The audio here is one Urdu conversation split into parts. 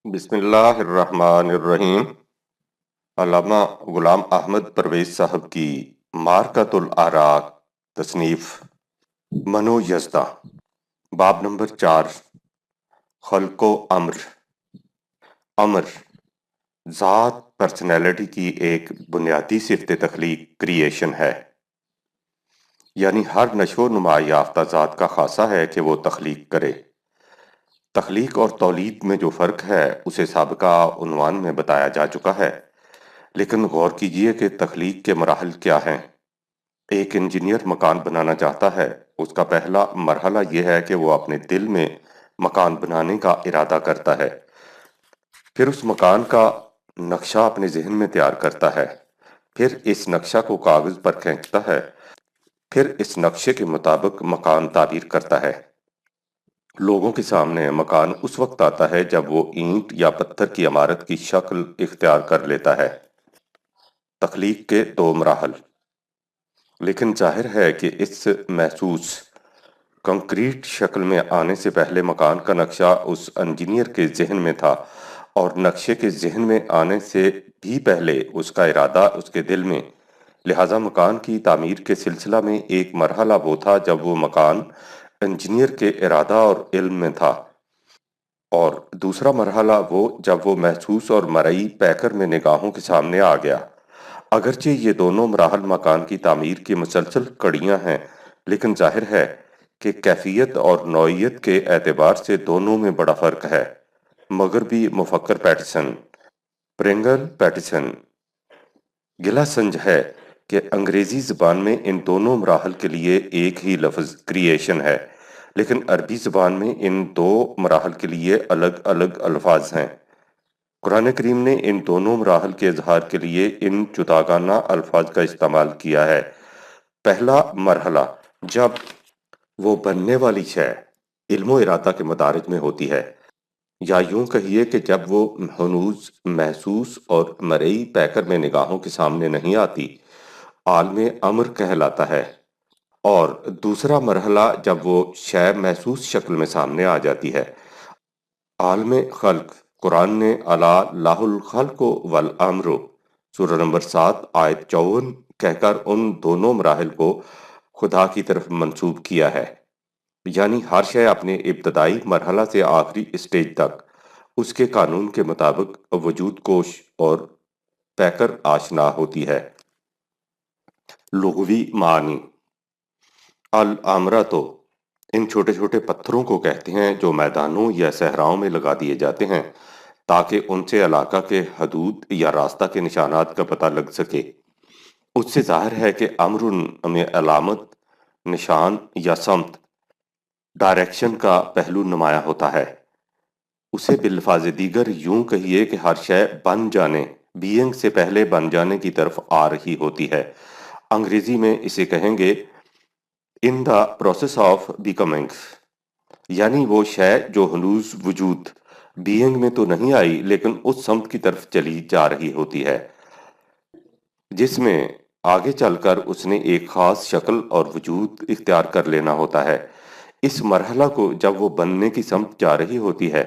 بسم اللہ الرحمن الرحیم۔ علامہ غلام احمد پرویز صاحب کی مارکۃ الآراء تصنیف منو یزداں، باب نمبر 4، خلق و امر۔ امر ذات پرسنالٹی کی ایک بنیادی صفت تخلیق کریشن ہے، یعنی ہر نشو و نما یافتہ ذات کا خاصہ ہے کہ وہ تخلیق کرے۔ تخلیق اور تولید میں جو فرق ہے اسے سابقہ عنوان میں بتایا جا چکا ہے، لیکن غور کیجئے کہ تخلیق کے مراحل کیا ہیں۔ ایک انجینئر مکان بنانا چاہتا ہے، اس کا پہلا مرحلہ یہ ہے کہ وہ اپنے دل میں مکان بنانے کا ارادہ کرتا ہے، پھر اس مکان کا نقشہ اپنے ذہن میں تیار کرتا ہے، پھر اس نقشہ کو کاغذ پر کھینچتا ہے، پھر اس نقشے کے مطابق مکان تعبیر کرتا ہے۔ لوگوں کے سامنے مکان اس وقت آتا ہے جب وہ اینٹ یا پتھر کی عمارت کی شکل اختیار کر لیتا ہے۔ تخلیق کے دو مراحل، لیکن ظاہر ہے کہ اس محسوس کنکریٹ شکل میں آنے سے پہلے مکان کا نقشہ اس انجینئر کے ذہن میں تھا، اور نقشے کے ذہن میں آنے سے بھی پہلے اس کا ارادہ اس کے دل میں۔ لہٰذا مکان کی تعمیر کے سلسلہ میں ایک مرحلہ وہ تھا جب وہ مکان انجینئر کے ارادہ اور علم میں تھا، اور دوسرا مرحلہ وہ جب وہ محسوس اور مرئی پیکر میں نگاہوں کے سامنے آ گیا۔ اگرچہ یہ دونوں مراحل مکان کی تعمیر کی مسلسل کڑیاں ہیں، لیکن ظاہر ہے کہ کیفیت اور نوعیت کے اعتبار سے دونوں میں بڑا فرق ہے۔ مغربی مفکر پیٹرسن، پرنگل پیٹرسن، گلہ سنج ہے کہ انگریزی زبان میں ان دونوں مراحل کے لیے ایک ہی لفظ کریشن ہے، لیکن عربی زبان میں ان دو مراحل کے لیے الگ الگ الفاظ ہیں۔ قرآن کریم نے ان دونوں مراحل کے اظہار کے لیے ان جداگانہ الفاظ کا استعمال کیا ہے۔ پہلا مرحلہ جب وہ بننے والی شے علم و ارادہ کے مدارج میں ہوتی ہے، یا یوں کہیے کہ جب وہ ہنوز محسوس اور مرئی پیکر میں نگاہوں کے سامنے نہیں آتی، عالم امر کہلاتا ہے۔ اور دوسرا مرحلہ جب وہ شے محسوس شکل میں سامنے آ جاتی ہے، عالم خلق۔ قرآن نے الا لہ الخلق والامر سورہ نمبر 7 آیت 54 کہہ کر ان دونوں مراحل کو خدا کی طرف منسوب کیا ہے، یعنی ہر شے اپنے ابتدائی مرحلہ سے آخری اسٹیج تک اس کے قانون کے مطابق وجود کوش اور پیکر آشنا ہوتی ہے۔ لغوی معنی: الامرہ تو ان چھوٹے چھوٹے پتھروں کو کہتے ہیں جو میدانوں یا صحراؤں میں لگا دیے جاتے ہیں تاکہ ان سے علاقہ کے حدود یا راستہ کے نشانات کا پتہ لگ سکے۔ اس سے ظاہر ہے کہ امر میں علامت، نشان یا سمت، ڈائریکشن کا پہلو نمایاں ہوتا ہے۔ اسے بالفاظ دیگر یوں کہیے کہ ہر شے بن جانے، بینگ سے پہلے بن جانے کی طرف آ رہی ہوتی ہے۔ انگریزی میں اسے کہیں گے ان دا پروسیس آف بیکمنگ، یعنی وہ شے جو ہنوز وجود بینگ میں تو نہیں آئی لیکن اس سمت کی طرف چلی جا رہی ہوتی ہے جس میں آگے چل کر اس نے ایک خاص شکل اور وجود اختیار کر لینا ہوتا ہے۔ اس مرحلہ کو جب وہ بننے کی سمت جا رہی ہوتی ہے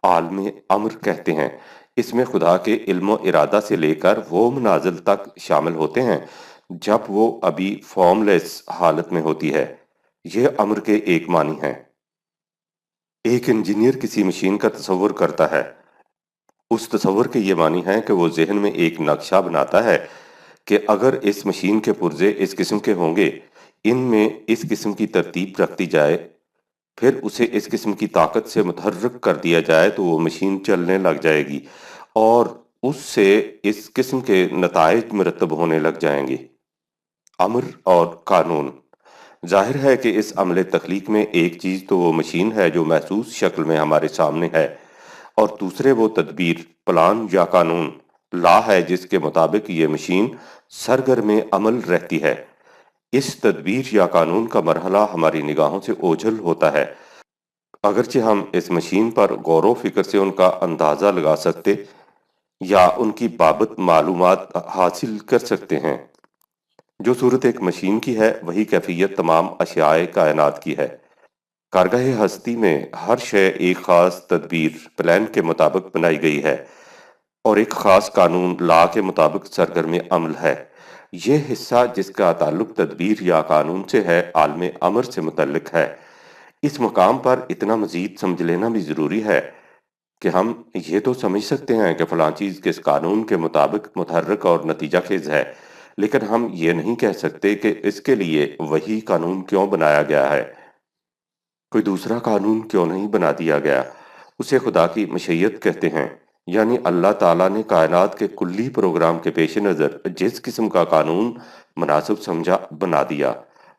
عالم امر کہتے ہیں۔ اس میں خدا کے علم و ارادہ سے لے کر وہ منازل تک شامل ہوتے ہیں جب وہ ابھی فارم لیس حالت میں ہوتی ہے۔ یہ امر کے ایک معنی ہیں۔ ایک انجینئر کسی مشین کا تصور کرتا ہے، اس تصور کے یہ معنی ہیں کہ وہ ذہن میں ایک نقشہ بناتا ہے کہ اگر اس مشین کے پرزے اس قسم کے ہوں گے، ان میں اس قسم کی ترتیب رکھتی جائے، پھر اسے اس قسم کی طاقت سے متحرک کر دیا جائے تو وہ مشین چلنے لگ جائے گی اور اس سے اس قسم کے نتائج مرتب ہونے لگ جائیں گے۔ امر اور قانون: ظاہر ہے کہ اس عمل تخلیق میں ایک چیز تو وہ مشین ہے جو محسوس شکل میں ہمارے سامنے ہے، اور دوسرے وہ تدبیر، پلان یا قانون، لا ہے جس کے مطابق یہ مشین سرگرم عمل رہتی ہے۔ اس تدبیر یا قانون کا مرحلہ ہماری نگاہوں سے اوجھل ہوتا ہے، اگرچہ ہم اس مشین پر غور و فکر سے ان کا اندازہ لگا سکتے یا ان کی بابت معلومات حاصل کر سکتے ہیں۔ جو صورت ایک مشین کی ہے وہی کیفیت تمام اشیاء کائنات کی ہے۔ کارگاہ ہستی میں ہر شے ایک خاص تدبیر پلان کے مطابق بنائی گئی ہے اور ایک خاص قانون لا کے مطابق سرگرم عمل ہے۔ یہ حصہ جس کا تعلق تدبیر یا قانون سے ہے عالم امر سے متعلق ہے۔ اس مقام پر اتنا مزید سمجھ لینا بھی ضروری ہے کہ ہم یہ تو سمجھ سکتے ہیں کہ فلاں چیز کس قانون کے مطابق متحرک اور نتیجہ خیز ہے، لیکن ہم یہ نہیں کہہ سکتے کہ اس کے لیے وہی قانون کیوں بنایا گیا ہے، کوئی دوسرا قانون کیوں نہیں بنا دیا گیا۔ اسے خدا کی مشیت کہتے ہیں، یعنی اللہ تعالیٰ نے کائنات کے کلی پروگرام کے پیش نظر جس قسم کا قانون مناسب سمجھا بنا دیا۔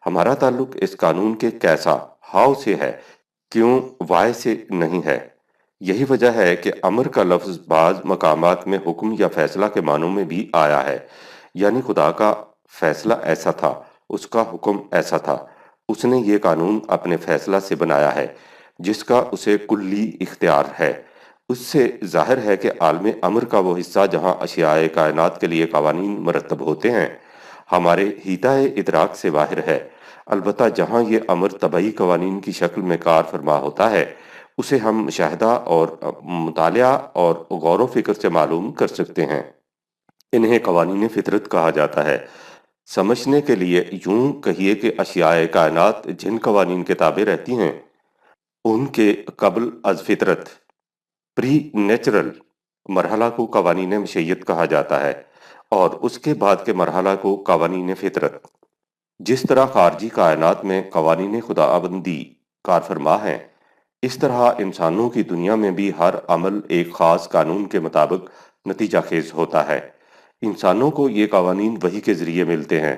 ہمارا تعلق اس قانون کے کیسا ہاؤ سے ہے، کیوں وائے سے نہیں ہے۔ یہی وجہ ہے کہ امر کا لفظ بعض مقامات میں حکم یا فیصلہ کے معنوں میں بھی آیا ہے، یعنی خدا کا فیصلہ ایسا تھا، اس کا حکم ایسا تھا، اس نے یہ قانون اپنے فیصلہ سے بنایا ہے جس کا اسے کلی اختیار ہے۔ اس سے ظاہر ہے کہ عالم امر کا وہ حصہ جہاں اشیاء کائنات کے لیے قوانین مرتب ہوتے ہیں ہمارے حیطۂ ادراک سے باہر ہے، البتہ جہاں یہ امر طبعی قوانین کی شکل میں کار فرما ہوتا ہے اسے ہم مشاہدہ اور مطالعہ اور غور و فکر سے معلوم کر سکتے ہیں۔ انہیں قوانین فطرت کہا جاتا ہے۔ سمجھنے کے لیے یوں کہیے کہ اشیاء کائنات جن قوانین کے تابع رہتی ہیں ان کے قبل از فطرت پری نیچرل مرحلہ کو قوانین مشیت کہا جاتا ہے اور اس کے بعد کے مرحلہ کو قوانین فطرت۔ جس طرح خارجی کائنات میں قوانین خداوندی کار فرما ہیں، اس طرح انسانوں کی دنیا میں بھی ہر عمل ایک خاص قانون کے مطابق نتیجہ خیز ہوتا ہے۔ انسانوں کو یہ قوانین وحی کے ذریعے ملتے ہیں،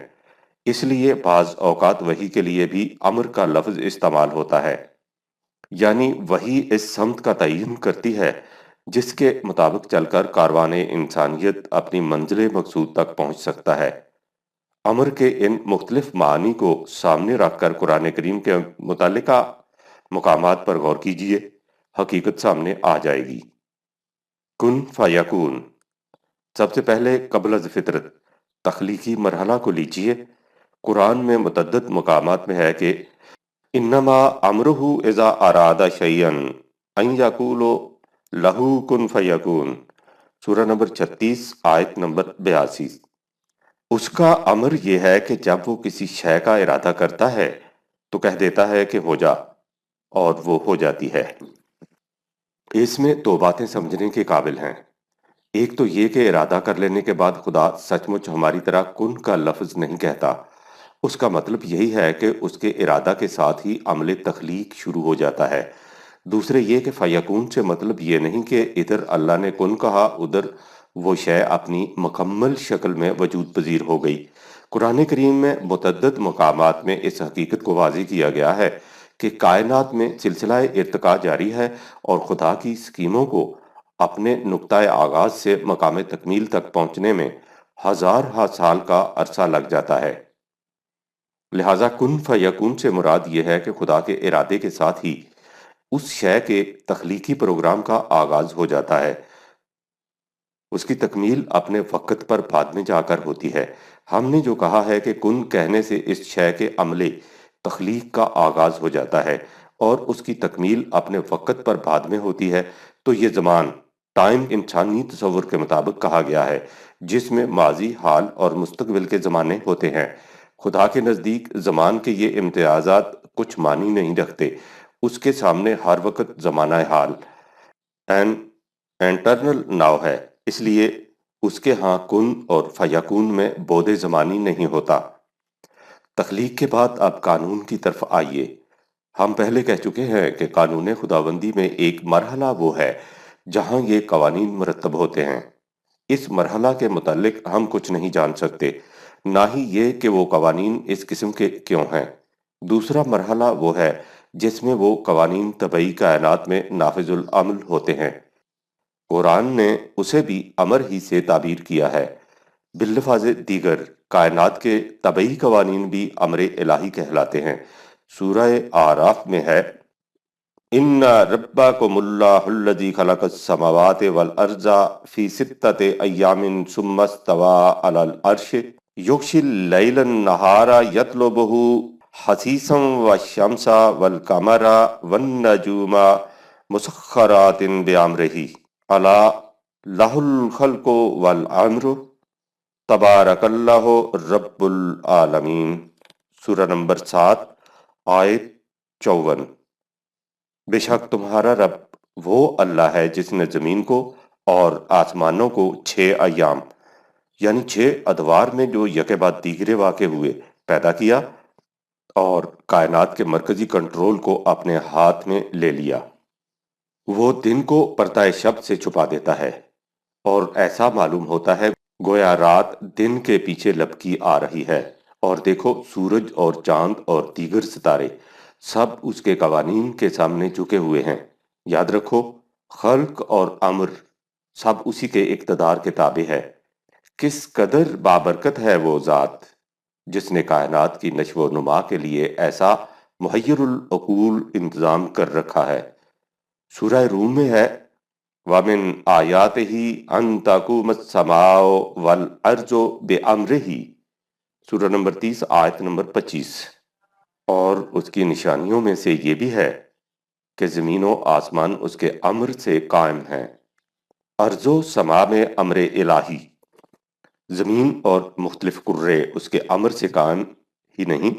اس لیے بعض اوقات وحی کے لیے بھی امر کا لفظ استعمال ہوتا ہے، یعنی وحی اس سمت کا تعین کرتی ہے جس کے مطابق چل کر کاروان انسانیت اپنی منزل مقصود تک پہنچ سکتا ہے۔ امر کے ان مختلف معانی کو سامنے رکھ کر قرآن کریم کے متعلقہ مقامات پر غور کیجئے، حقیقت سامنے آ جائے گی۔ کن فیکون، سب سے پہلے قبل از فطرت تخلیقی مرحلہ کو لیجئے۔ قرآن میں متعدد مقامات میں ہے کہ انما امرہ اذا اراد شیئا ان یقول لہ کن فیکون، سورہ نمبر 36 آیت نمبر 82۔ اس کا امر یہ ہے کہ جب وہ کسی شے کا ارادہ کرتا ہے تو کہہ دیتا ہے کہ ہو جا، اور وہ ہو جاتی ہے۔ اس میں دو باتیں سمجھنے کے قابل ہیں۔ ایک تو یہ کہ ارادہ کر لینے کے بعد خدا سچ مچ ہماری طرح کن کا لفظ نہیں کہتا، اس کا مطلب یہی ہے کہ اس کے ارادہ کے ساتھ ہی عمل تخلیق شروع ہو جاتا ہے۔ دوسرے یہ کہ فیکون سے مطلب یہ نہیں کہ ادھر اللہ نے کن کہا ادھر وہ شے اپنی مکمل شکل میں وجود پذیر ہو گئی۔ قرآن کریم میں متعدد مقامات میں اس حقیقت کو واضح کیا گیا ہے کہ کائنات میں سلسلہ ارتقاء جاری ہے اور خدا کی اسکیموں کو اپنے نقطہ آغاز سے مقام تکمیل تک پہنچنے میں ہزارہ سال کا عرصہ لگ جاتا ہے۔ لہٰذا کن فیکون سے مراد یہ ہے کہ خدا کے ارادے کے ساتھ ہی اس شے کے تخلیقی پروگرام کا آغاز ہو جاتا ہے، اس کی تکمیل اپنے وقت پر بعد میں جا کر ہوتی ہے۔ ہم نے جو کہا ہے کہ کن کہنے سے اس شے کے عمل تخلیق کا آغاز ہو جاتا ہے اور اس کی تکمیل اپنے وقت پر بعد میں ہوتی ہے، تو یہ زمان ٹائم انسانی تصور کے مطابق کہا گیا ہے جس میں ماضی، حال اور مستقبل کے زمانے ہوتے ہیں۔ خدا کے نزدیک زمان کے یہ امتیازات کچھ معنی نہیں رکھتے، اس کے سامنے ہر وقت زمانہ حال این انٹرنل ناؤ ہے، اس لیے اس کے ہاں کن اور فیکون میں بعد زمانی نہیں ہوتا۔ تخلیق کے بعد اب قانون کی طرف آئیے۔ ہم پہلے کہہ چکے ہیں کہ قانون خداوندی میں ایک مرحلہ وہ ہے جہاں یہ قوانین مرتب ہوتے ہیں۔ اس مرحلہ کے متعلق ہم کچھ نہیں جان سکتے، نہ ہی یہ کہ وہ قوانین اس قسم کے کیوں ہیں۔ دوسرا مرحلہ وہ ہے جس میں وہ قوانین طبعی کائنات میں نافذ العمل ہوتے ہیں۔ قرآن نے اسے بھی امر ہی سے تعبیر کیا ہے۔ باللفاظ دیگر کائنات کے طبعی قوانین بھی امر الہی کہلاتے ہیں۔ سورہ اعراف میں ہے ان ربکم اللہ الذی خلق السماوات والارض فی ستۃ ایام ثم استوی علی العرش یغشی اللیل النہار یطلبہ حسیسم و شمسا والقمرا والنجوم مسخرات بامرہ الا لہ الخلق والامر تبارک اللہ رب العالمین۔ سورہ نمبر 7 آیت 54۔ بے شک تمہارا رب وہ اللہ ہے جس نے زمین کو اور آسمانوں کو 6 ایام یعنی 6 ادوار میں جو یکے بعد دیگرے واقع ہوئے پیدا کیا اور کائنات کے مرکزی کنٹرول کو اپنے ہاتھ میں لے لیا۔ وہ دن کو پردہ شب سے چھپا دیتا ہے اور ایسا معلوم ہوتا ہے گویا رات دن کے پیچھے لپکی آ رہی ہے، اور دیکھو سورج اور چاند اور دیگر ستارے سب اس کے قوانین کے سامنے جھکے ہوئے ہیں۔ یاد رکھو خلق اور امر سب اسی کے اقتدار کے تابع ہے۔ کس قدر بابرکت ہے وہ ذات جس نے کائنات کی نشو و نما کے لیے ایسا محیر العقول انتظام کر رکھا ہے۔ سورہ روم میں ہے وَمِنْ آیَاتِهِ أَن تَقُومَ السَّمَاءُ وَالْأَرْضُ بِأَمْرِهِ۔ سورہ نمبر 30 آیت نمبر 25۔ اور اس کی نشانیوں میں سے یہ بھی ہے کہ زمین و آسمان اس کے امر سے قائم ہیں۔ ارض و سما میں امر الہی، زمین اور مختلف قرے اس کے امر سے قائم ہی نہیں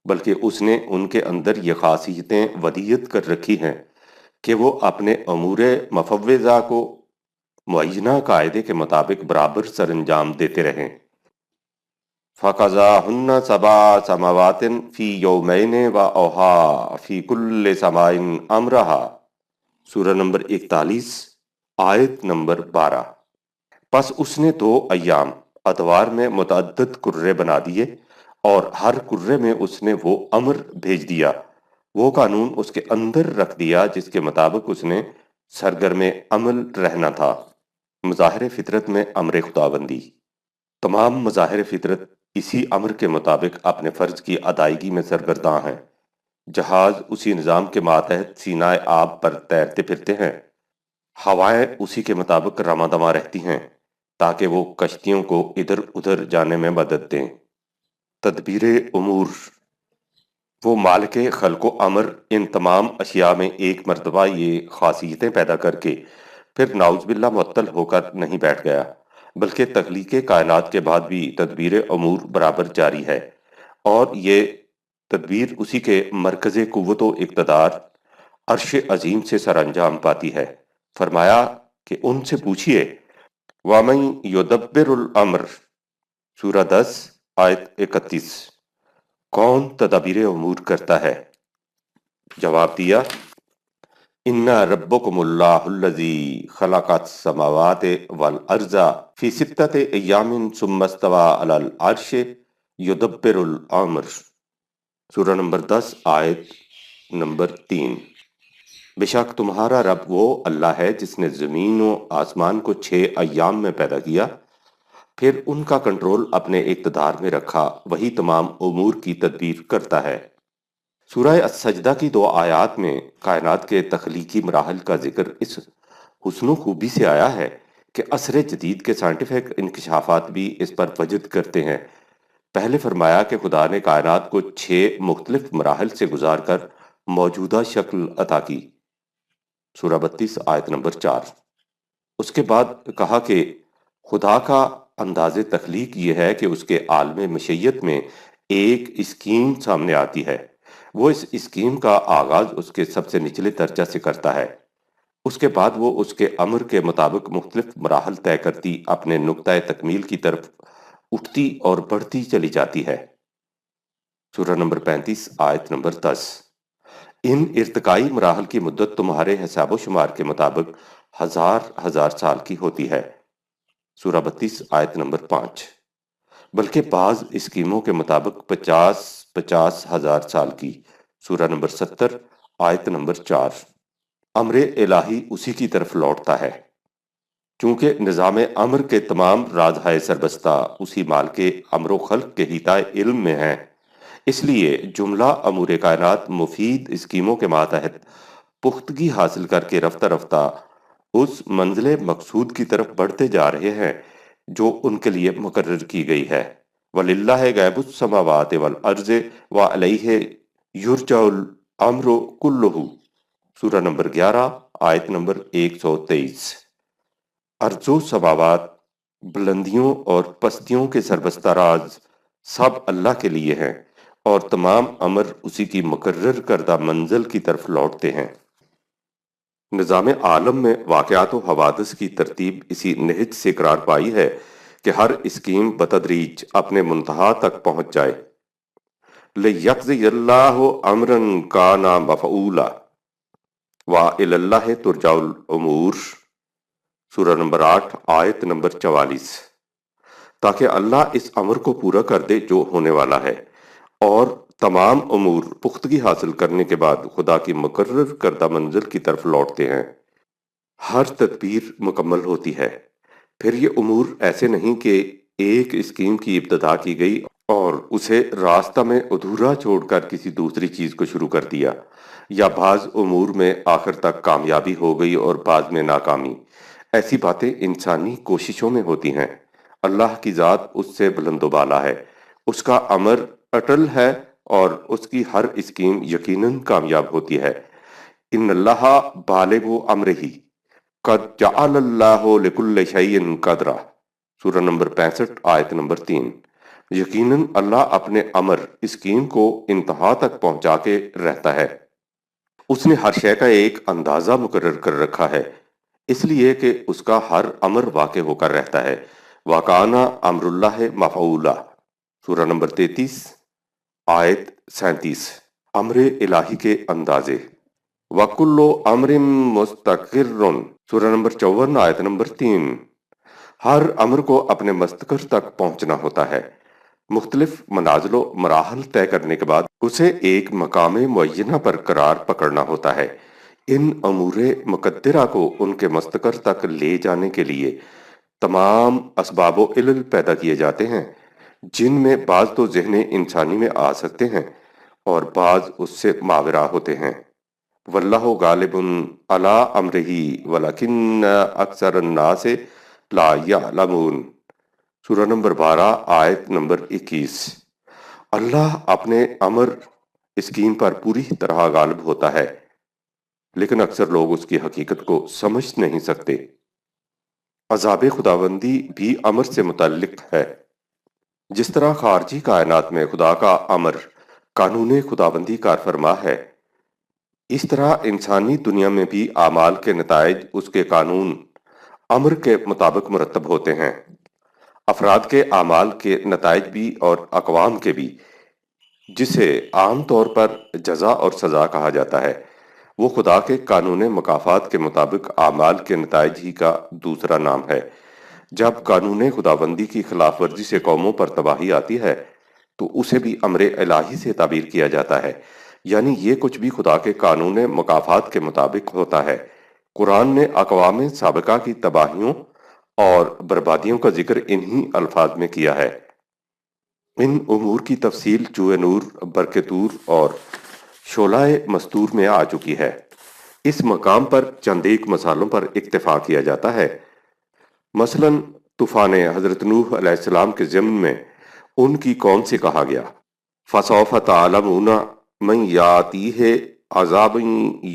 بلکہ اس نے ان کے اندر یہ خاصیتیں ودیت کر رکھی ہیں کہ وہ اپنے امور مفوضہ کو معینہ قاعدے کے مطابق برابر سر انجام دیتے رہیں۔ فَقَضَاهُنَّ سَبْعَ سَمَاوَاتٍ فِي يَوْمَيْنِ وَأَوْحَىٰ فِي كُلِّ سَمَاءٍ أَمْرَهَا۔ سورہ نمبر 41 آیت نمبر 12۔ پس اس نے 2 ایام ادوار میں متعدد قرے بنا دیے اور ہر قرے میں اس نے وہ امر بھیج دیا، وہ قانون اس کے اندر رکھ دیا جس کے مطابق اس نے سرگرم عمل رہنا تھا۔ مظاہر فطرت میں امر خداوندی، تمام مظاہر فطرت اسی امر کے مطابق اپنے فرض کی ادائیگی میں سرگرداں ہیں۔ جہاز اسی نظام کے ماتحت سینہ آب پر تیرتے پھرتے ہیں، ہوائیں اسی کے مطابق رواں دواں رہتی ہیں تاکہ وہ کشتیوں کو ادھر ادھر جانے میں مدد دیں۔ تدبیر امور، وہ مالک خلق و امر ان تمام اشیاء میں ایک مرتبہ یہ خاصیتیں پیدا کر کے پھر نعوذ باللہ معطل ہو کر نہیں بیٹھ گیا بلکہ تخلیق کائنات کے بعد بھی تدبیر امور برابر جاری ہے، اور یہ تدبیر اسی کے مرکز قوت و اقتدار عرش عظیم سے سر انجام پاتی ہے۔ فرمایا کہ ان سے پوچھئے وَمَن يُدَبِّرُ الْأَمْرَ۔ سورہ 10 آیت 31۔ کون تدابیر امور کرتا ہے؟ جواب دیا اِنَّ رَبَّكُمُ اللَّهُ الَّذِي خَلَقَ السَّمَاوَاتِ وَالْأَرْضَ فِي سِتَّةِ أَيَّامٍ ثُمَّ اسْتَوَىٰ عَلَى الْعَرْشِ يُدَبِّرُ الْأَمْرَ۔ سورہ نمبر 10 آیت نمبر 3۔ بے شک تمہارا رب وہ اللہ ہے جس نے زمین و آسمان کو 6 ایام میں پیدا کیا، پھر ان کا کنٹرول اپنے اقتدار میں رکھا، وہی تمام امور کی تدبیر کرتا ہے۔ سورہ السجدہ کی 2 آیات میں کائنات کے تخلیقی مراحل کا ذکر اس حسن و خوبی سے آیا ہے کہ عصر جدید کے سائنٹیفک انکشافات بھی اس پر وجد کرتے ہیں۔ پہلے فرمایا کہ خدا نے کائنات کو 6 مختلف مراحل سے گزار کر موجودہ شکل عطا کی، سورہ 32 آیت نمبر 4۔ اس کے بعد کہا کہ خدا کا انداز تخلیق یہ ہے کہ اس کے عالم مشیت میں ایک اسکیم سامنے آتی ہے، وہ اس اسکیم کا آغاز اس کے سب سے نچلے درجہ سے کرتا ہے، اس کے بعد وہ اس کے امر کے مطابق مختلف مراحل طے کرتی اپنے نقطۂ تکمیل کی طرف اٹھتی اور بڑھتی چلی جاتی ہے، سورہ نمبر 35 آیت نمبر 10۔ ان ارتقائی مراحل کی مدت تمہارے حساب و شمار کے مطابق ہزار سال کی ہوتی ہے، سورہ 32 آیت نمبر 5۔ بلکہ بعض اسکیموں کے مطابق 50 ہزار سال کی، سورہ نمبر 70 آیت نمبر 4۔ امر الہی اسی کی طرف لوٹتا ہے، چونکہ نظام امر کے تمام رازہائے سربستہ اسی مال کے امر و خلق کے حیطۂ علم میں ہیں، اس لیے جملہ امور کائنات مفید اسکیموں کے ماتحت پختگی حاصل کر کے رفتہ رفتہ اس منزل مقصود کی طرف بڑھتے جا رہے ہیں جو ان کے لیے مقرر کی گئی ہے۔ وَلِلَّهِ غَيْبُ السَّمَاوَاتِ وَالْأَرْضِ وَعَلَيْهِ يُرْجَعُ الْأَمْرُ كُلُّهُ سورہ نمبر 11 آیت نمبر 123۔ ارض و سماوات، بلندیوں اور پستیوں کے سربستہ راز سب اللہ کے لیے ہیں، اور تمام امر اسی کی مقرر کردہ منزل کی طرف لوٹتے ہیں۔ نظام عالم میں واقعات و حوادث کی ترتیب اسی نہج سے قرار پائی ہے کہ ہر اسکیم بتدریج اپنے منتہا تک پہنچ جائے۔ لِيَقْضِيَ اللَّهُ أَمْرًا كَانَ مَفْعُولًا وَإِلَى اللَّهِ تُرْجَعُ الْأُمُورُ سورہ نمبر 8 آیت نمبر 44۔ تاکہ اللہ اس امر کو پورا کر دے جو ہونے والا ہے، اور تمام امور پختگی حاصل کرنے کے بعد خدا کی مقرر کردہ منزل کی طرف لوٹتے ہیں۔ ہر تدبیر مکمل ہوتی ہے، پھر یہ امور ایسے نہیں کہ ایک اسکیم کی ابتدا کی گئی اور اسے راستہ میں ادھورا چھوڑ کر کسی دوسری چیز کو شروع کر دیا، یا بعض امور میں آخر تک کامیابی ہو گئی اور بعض میں ناکامی۔ ایسی باتیں انسانی کوششوں میں ہوتی ہیں۔ اللہ کی ذات اس سے بلند و بالا ہے، اس کا امر اٹل ہے، اور اس کی ہر اسکیم یقیناً کامیاب ہوتی ہے۔ ان اللہ بالغ امرہ قد جعل اللہ لکل شیء قدرا سورہ نمبر 65 آیت نمبر 3۔ یقیناً اللہ اپنے امر اسکیم کو انتہا تک پہنچا کے رہتا ہے۔ اس نے ہر شے کا ایک اندازہ مقرر کر رکھا ہے، اس لیے کہ اس کا ہر امر واقع ہو کر رہتا ہے۔ وَكَانَ أَمْرُ اللَّهِ مَفْعُولًا سورہ نمبر 33 آیت 37۔ امر الہی کے اندازے۔ وَكُلُّ أَمْرٍ مُسْتَقِرٌّ سورہ نمبر 54 آیت نمبر 3۔ ہر امر کو اپنے مستقر تک پہنچنا ہوتا ہے۔ مختلف منازل و مراحل طے کرنے کے بعد اسے ایک مقام معینہ پر قرار پکڑنا ہوتا ہے۔ ان امور مقدرہ کو ان کے مستقر تک لے جانے کے لیے تمام اسباب و علل پیدا کیے جاتے ہیں، جن میں بعض تو ذہن انسانی میں آ سکتے ہیں اور بعض اس سے ماورا ہوتے ہیں۔ واللہ غالب علی امرہ ولکن اکثر الناس لا یعلمون سورہ نمبر 12 آیت نمبر 21۔ اللہ اپنے امر اسکیم پر پوری طرح غالب ہوتا ہے، لیکن اکثر لوگ اس کی حقیقت کو سمجھ نہیں سکتے۔ عذاب خداوندی بھی امر سے متعلق ہے۔ جس طرح خارجی کائنات میں خدا کا امر قانون خداوندی کار فرما ہے، اس طرح انسانی دنیا میں بھی اعمال کے نتائج اس کے قانون امر کے مطابق مرتب ہوتے ہیں۔ افراد کے اعمال کے نتائج بھی اور اقوام کے بھی، جسے عام طور پر جزا اور سزا کہا جاتا ہے، وہ خدا کے قانون مکافات کے مطابق اعمال کے نتائج ہی کا دوسرا نام ہے۔ جب قانون خداوندی کی خلاف ورزی سے قوموں پر تباہی آتی ہے تو اسے بھی امر الہی سے تعبیر کیا جاتا ہے، یعنی یہ کچھ بھی خدا کے قانون مکافات کے مطابق ہوتا ہے۔ قرآن نے اقوام سابقہ کی تباہیوں اور بربادیوں کا ذکر انہی الفاظ میں کیا ہے۔ ان امور کی تفصیل جوء نور، برق طور اور شعلہ مستور میں آ چکی ہے۔ اس مقام پر چند ایک مسائلوں پر اکتفا کیا جاتا ہے۔ مثلاً طوفان حضرت نوح علیہ السلام کے ضمن میں ان کی قوم سے کہا گیا فَسَوْفَ تَعْلَمُونَ مَنْ يَأْتِيهِ عَذَابٌ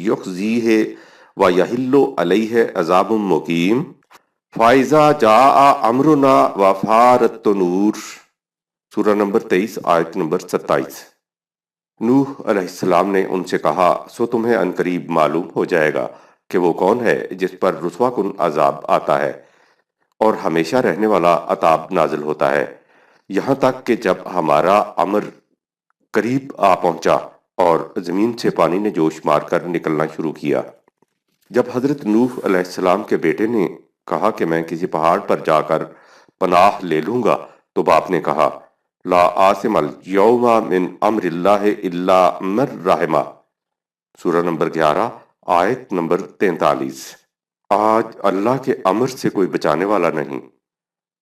يُخْزِيهِ وَيَحِلُّ عَلَيْهِ عَذَابٌ مُقِيمٌ فَإِذَا جَاءَ أَمْرُنَا وَفَارَتِ التَّنُّورُ سورہ نمبر 23 آیت نمبر 27۔ نوح علیہ السلام نے ان سے کہا، سو تمہیں عنقریب معلوم ہو جائے گا کہ وہ کون ہے جس پر رسوا کن عذاب آتا ہے اور ہمیشہ رہنے والا عذاب نازل ہوتا ہے، یہاں تک کہ جب ہمارا امر قریب آ پہنچا اور زمین سے پانی نے جوش مار کر نکلنا شروع کیا۔ جب حضرت نوح علیہ السلام کے بیٹے نے کہا کہ میں کسی پہاڑ پر جا کر پناہ لے لوں گا، تو باپ نے کہا لا عاصم اليوم من امر اللہ الا من رحم سورہ نمبر 11 آیت نمبر 43۔ آج اللہ کے امر سے کوئی بچانے والا نہیں،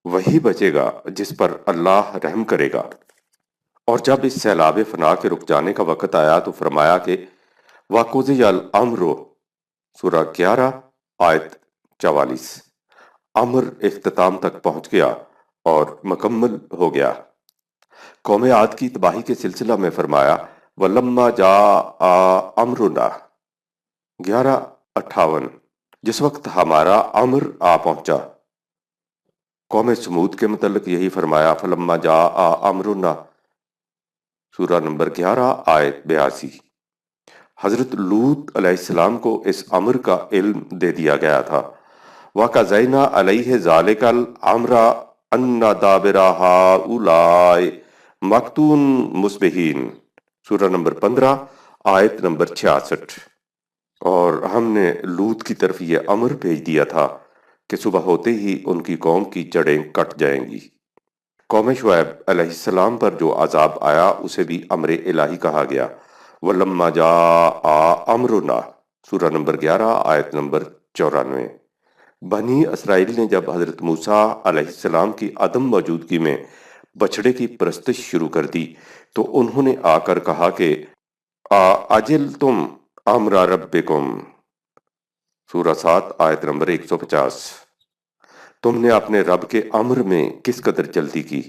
وہی بچے گا جس پر اللہ رحم کرے گا۔ اور جب اس سیلاب فنا کے رک جانے کا وقت آیا تو فرمایا کہ وَقُضِيَ الْأَمْرُ سورہ 11 آیت 44۔ امر اختتام تک پہنچ گیا اور مکمل ہو گیا۔ قوم عاد کی تباہی کے سلسلہ میں فرمایا وَلَمَّا جَاءَ أَمْرُنَا 11:58 جس وقت ہمارا امر آ پہنچا۔ قوم سمود کے متعلق یہی فرمایا فَلَمَّا جَاءَ أَمْرُنَا سورہ نمبر 11 آیت 82۔ حضرت لوط علیہ السلام کو اس امر کا علم دے دیا گیا تھا۔ وَقَضَيْنَا عَلَيْهِ ذَلِكَ الْأَمْرَ أَنَّ دَابِرَ هَٰؤُلَاءِ مَقْطُوعٌ مُصْبِحِينَ سورہ نمبر 15 آیت نمبر 66۔ اور ہم نے لوط کی طرف یہ امر بھیج دیا تھا کہ صبح ہوتے ہی ان کی قوم کی جڑیں کٹ جائیں گی۔ قوم شعیب علیہ السلام پر جو عذاب آیا اسے بھی امر الہی کہا گیا۔ وَلَمَّا جَاءَ أَمْرُنَا سورہ نمبر 11 آیت نمبر 94۔ بنی اسرائیل نے جب حضرت موسیٰ علیہ السلام کی عدم موجودگی میں بچھڑے کی پرستش شروع کر دی تو انہوں نے آ کر کہا کہ اَأَجِلْتُمْ أَمْرَ رَبِّكُمْ سورہ 7 آیت نمبر 150۔ تم نے اپنے رب کے امر میں کس قدر جلدی کی۔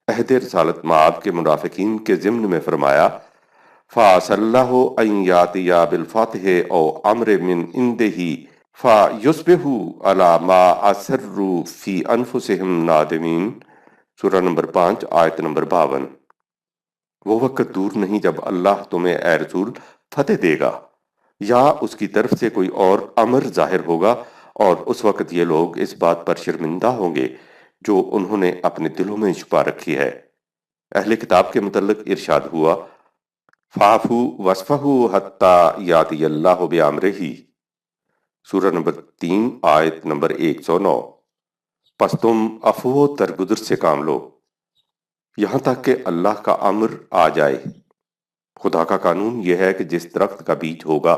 عہد رسالت مآب کے منافقین کے ضمن میں فرمایا فَعَسَى اللَّهُ أَن يَأْتِيَ بِالْفَتْحِ أَوْ أَمْرٍ مِّنْ عِندِهِ فَيُصْبِحُوا عَلَى مَا أَسَرُّوا فِي أَنفُسِهِمْ نَادِمِينَ سورہ نمبر 5 آیت نمبر 52۔ وہ وقت دور نہیں جب اللہ تمہیں اے رسول فتح دے گا یا اس کی طرف سے کوئی اور امر ظاہر ہوگا، اور اس وقت یہ لوگ اس بات پر شرمندہ ہوں گے جو انہوں نے اپنے دلوں میں چھپا رکھی ہے۔ اہل کتاب کے متعلق ارشاد ہوا فَاعْفُوا وَاصْفَحُوا حَتَّى يَأْتِيَ اللَّهُ بِأَمْرِهِ سورہ نمبر 3 آیت نمبر 109۔ پس تم عفو و درگزر سے کام لو یہاں تک کہ اللہ کا امر آ جائے۔ خدا کا قانون یہ ہے کہ جس درخت کا بیج ہوگا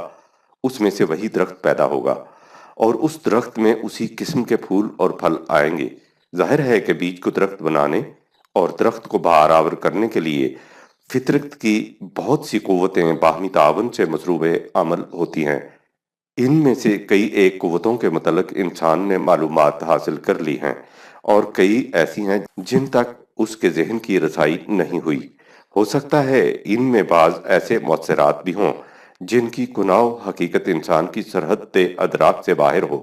اس میں سے وہی درخت پیدا ہوگا، اور اس درخت میں اسی قسم کے پھول اور پھل آئیں گے۔ ظاہر ہے کہ بیج کو درخت بنانے اور درخت کو بہار آور کرنے کے لیے فطرت کی بہت سی قوتیں باہمی تعاون سے مصروف عمل ہوتی ہیں۔ ان میں سے کئی ایک قوتوں کے متعلق انسان نے معلومات حاصل کر لی ہیں، اور کئی ایسی ہیں جن تک اس کے ذہن کی رسائی نہیں ہوئی۔ ہو سکتا ہے ان میں بعض ایسے مؤثرات بھی ہوں جن کی کناہ و حقیقت انسان کی سرحد ادراک سے باہر ہو۔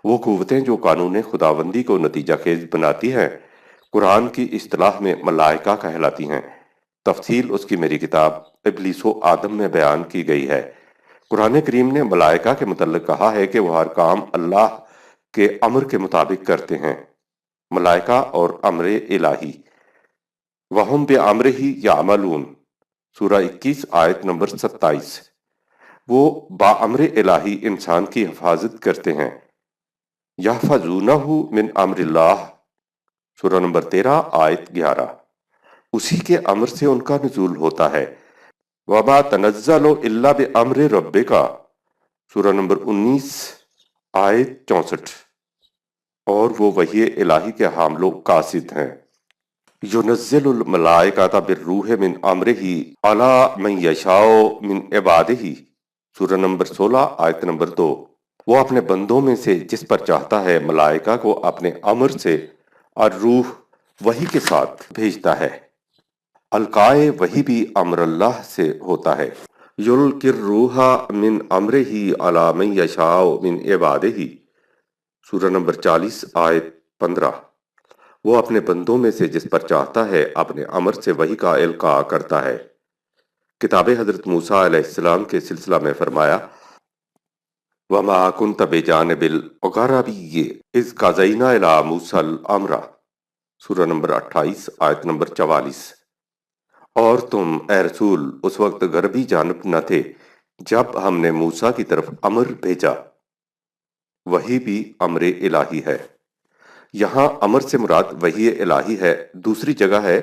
وہ قوتیں جو قانون خداوندی کو نتیجہ خیز بناتی ہیں قرآن کی اصطلاح میں ملائکہ کہلاتی ہیں۔ تفصیل اس کی میری کتاب ابلیس و آدم میں بیان کی گئی ہے۔ قرآن کریم نے ملائکہ کے متعلق کہا ہے کہ وہ ہر کام اللہ کے امر کے مطابق کرتے ہیں۔ ملائکہ اور امر الہی وَهُمْ بِأَمْرِهِ يَعْمَلُونَ سورہ 21 آیت نمبر 27۔ وہ بامر الہی انسان کی حفاظت کرتے ہیں۔ يَحْفَظُونَهُ مِنْ أَمْرِ اللَّهِ سورہ نمبر 13 آیت 11۔ اسی کے امر سے ان کا نزول ہوتا ہے۔ وَمَا تَنَزَّلُ إِلَّا بِأَمْرِ رَبِّكَ سورہ نمبر 19 آیت 64۔ اور وہ وحی الہی کے حامل و قاصد ہیں۔ يُنَزِّلُ الْمَلَائِكَةَ بِالرُّوحِ مِنْ أَمْرِهِ عَلَى مَنْ يَشَاءُ مِنْ عِبَادِهِ سورہ نمبر 16 آیت نمبر 2۔ وہ اپنے بندوں میں سے جس پر چاہتا ہے ملائکہ کو اپنے امر سے اور روح وحی کے ساتھ بھیجتا ہے۔ القائے وحی بھی امر اللہ سے ہوتا ہے۔ یلقی الروح من امرہ علی من یشاء من عبادہ سورہ نمبر 40 آیت 15۔ وہ اپنے بندوں میں سے جس پر چاہتا ہے اپنے امر سے وحی کا القاء کرتا ہے۔ کتاب حضرت موسیٰ علیہ السلام کے سلسلہ میں فرمایا وَمَا كُنْتَ بِجَانِبِ الْغَرْبِيِّ إِذْ قَضَيْنَا إِلَىٰ مُوسَىٰ الْأَمْرَ سورہ نمبر 28 آیت نمبر 44۔ اور تم اے رسول اس وقت غربی جانب نہ تھے جب ہم نے موسیٰ کی طرف امر بھیجا۔ وہی بھی امر الہی ہے۔ یہاں امر سے مراد وحی الہی ہے۔ دوسری جگہ ہے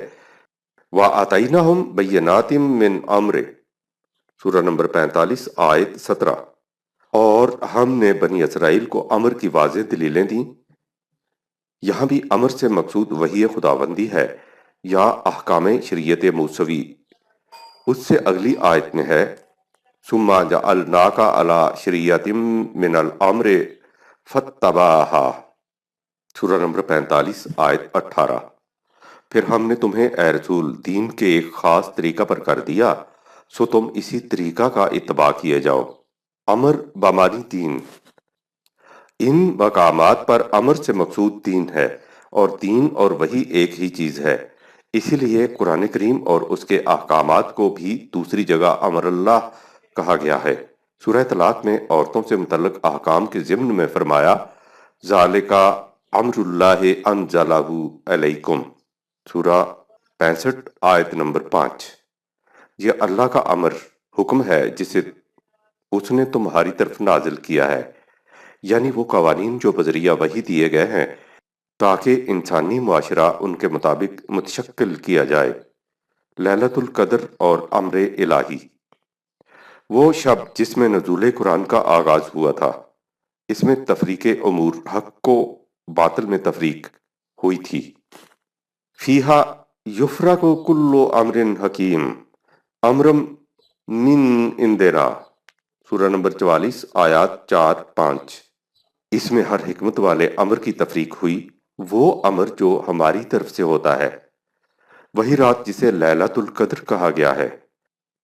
وَآتَيْنَاهُمْ بَيِّنَاتٍ مِّنْ أَمْرِ سورہ نمبر 45 آیت 17۔ اور ہم نے بنی اسرائیل کو امر کی واضح دلیلیں دیں۔ یہاں بھی امر سے مقصود وحی خداوندی ہے یا احکام شریعت موسوی۔ اس سے اگلی آیت میں ہے ثُمَّ جَعَلْنَاكَ عَلَىٰ شَرِيعَةٍ مِّنَ الْأَمْرِ فَاتَّبَعْهَا سورہ نمبر 45 آیت 18۔ پھر ہم نے تمہیں اے رسول دین کے ایک خاص طریقہ پر کر دیا، سو تم اسی طریقہ کا اتباع کیے جاؤ۔ امر بمانی دین، ان مقامات پر امر سے مقصود دین ہے، اور دین اور وہی ایک ہی چیز ہے۔ اسی لیے قرآن کریم اور اس کے احکامات کو بھی دوسری جگہ امر اللہ کہا گیا ہے۔ سورہ طلاق میں عورتوں سے متعلق احکام کے ضمن میں فرمایا ذالک امر اللہ انزلہ علیکم، سورہ 65 آیت نمبر 5۔ یہ اللہ کا امر حکم ہے جسے اس نے تمہاری طرف نازل کیا ہے، یعنی وہ قوانین جو بذریعہ وحی دیے گئے ہیں تاکہ انسانی معاشرہ ان کے مطابق متشکل کیا جائے۔ لیلۃ القدر اور امر الہی، وہ شب جس میں نزول قرآن کا آغاز ہوا تھا، اس میں تفریق امور حق کو باطل میں تفریق ہوئی تھی۔ فیہا یفرق کل امر حکیم امرم من عندنا، سورہ نمبر 44 آیات 4-5۔ اس میں ہر حکمت والے امر کی تفریق ہوئی، وہ امر جو ہماری طرف سے ہوتا ہے۔ وہی رات جسے لیلۃ القدر کہا گیا ہے،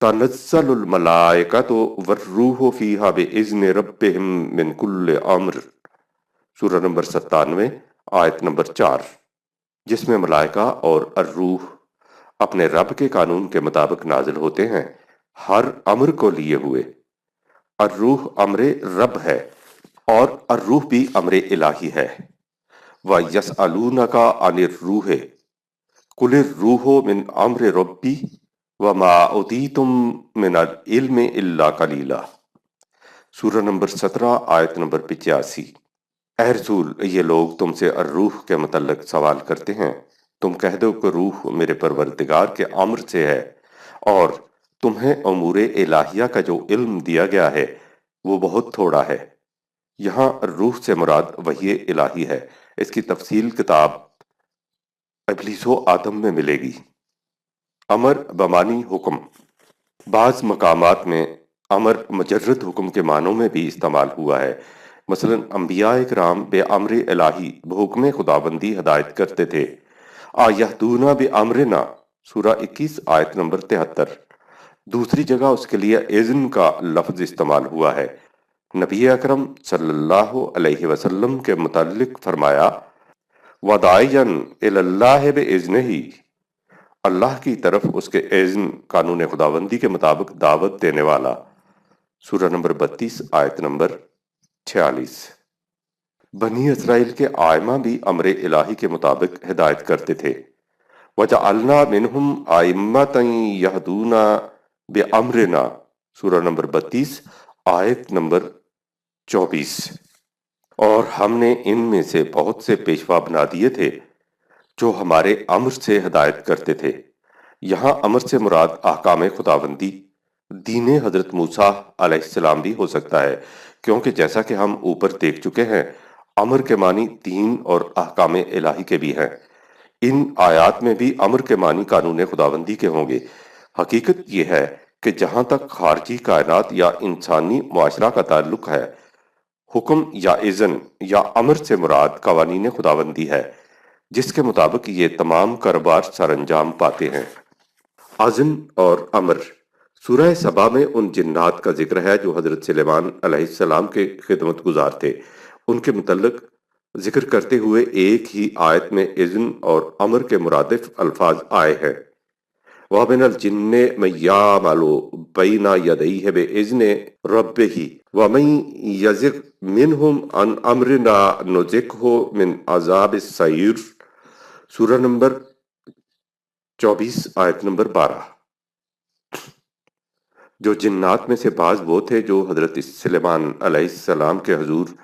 تنزل الملائکۃ والروح فیہا بإذن ربہم من کل امر، سورہ نمبر 97 آیت نمبر 4، جس میں ملائکہ اور الروح اپنے رب کے قانون کے مطابق نازل ہوتے ہیں، ہر امر کو لیے ہوئے۔ الروح امر رب ہے اور الروح بھی امر الہی ہے۔ وَيَسْأَلُونَكَ عَنِ الرُّوحِ قُلِ الرُّوحُ مِنْ أَمْرِ رَبِّي وَمَا أُوتِيتُم مِنَ الْعِلْمِ إِلَّا قَلِيلًا، سورہ نمبر 17 آیت نمبر 85۔ اے رسول، یہ لوگ تم سے الروح کے متعلق سوال کرتے ہیں، تم کہہ دو کہ روح میرے پروردگار کے امر سے ہے، اور تمہیں امور الہیہ کا جو علم دیا گیا ہے وہ بہت تھوڑا ہے۔ یہاں روح سے مراد وحی الہی ہے، اس کی تفصیل کتاب ابلیس و آدم میں ملے گی۔ امر بمانی حکم، بعض مقامات میں امر مجرد حکم کے معنوں میں بھی استعمال ہوا ہے۔ مثلا انبیاء کرام بے امر الہی بحکم خداوندی ہدایت کرتے تھے۔ آیہدونا بے امرنا، سورہ 21 آیت نمبر 73۔ دوسری جگہ اس کے لیے اذن کا لفظ استعمال ہوا ہے۔ نبی اکرم صلی اللہ علیہ وسلم کے متعلق فرمایا وَدَاعِيًا إِلَى اللَّهِ بِإِذْنِهِ، اللہ کی طرف اس کے اذن قانون خداوندی کے مطابق دعوت دینے والا، سورہ نمبر 32 آیت نمبر 46۔ بنی اسرائیل کے آئمہ بھی امر الہی کے مطابق ہدایت کرتے تھے۔ وَجَعَلْنَا مِنْهُمْ أَئِمَّةً يَهْدُونَ بِأَمْرِنَا، سورہ نمبر 32 آیت نمبر 24۔ اور ہم نے ان میں سے بہت سے پیشوا بنا دیے تھے جو ہمارے امر سے ہدایت کرتے تھے۔ یہاں امر سے مراد احکام خداوندی، دین حضرت موسیٰ علیہ السلام بھی ہو سکتا ہے، کیونکہ جیسا کہ ہم اوپر دیکھ چکے ہیں امر کے معنی دین اور احکام الہی کے بھی ہیں۔ ان آیات میں بھی امر کے معنی قانون خداوندی کے ہوں گے۔ حقیقت یہ ہے کہ جہاں تک خارجی کائنات یا انسانی معاشرہ کا تعلق ہے، حکم یا اذن یا امر سے مراد قوانین خداوندی ہے، جس کے مطابق یہ تمام کاروبار سر انجام پاتے ہیں۔ اذن اور امر، سورہ سبا میں ان جنات کا ذکر ہے جو حضرت سلیمان علیہ السلام کے خدمت گزار تھے۔ ان کے متعلق ذکر کرتے ہوئے ایک ہی آیت میں اذن اور امر کے مرادف الفاظ آئے ہیں۔ وَمِنَ الْجِنِّ مَن يَعْمَلُ بَيْنَ يَدَيْهِ بِإِذْنِ رَبِّهِ وَمَن يَزِغْ مِنْهُمْ عَنْ أَمْرِنَا نُذِقْهُ مِنْ عَذَابِ السَّعِيرِ، سورہ نمبر 24 آیت نمبر 12۔ جو جنات میں سے بعض وہ تھے جو حضرت سلیمان علیہ السلام کے حضور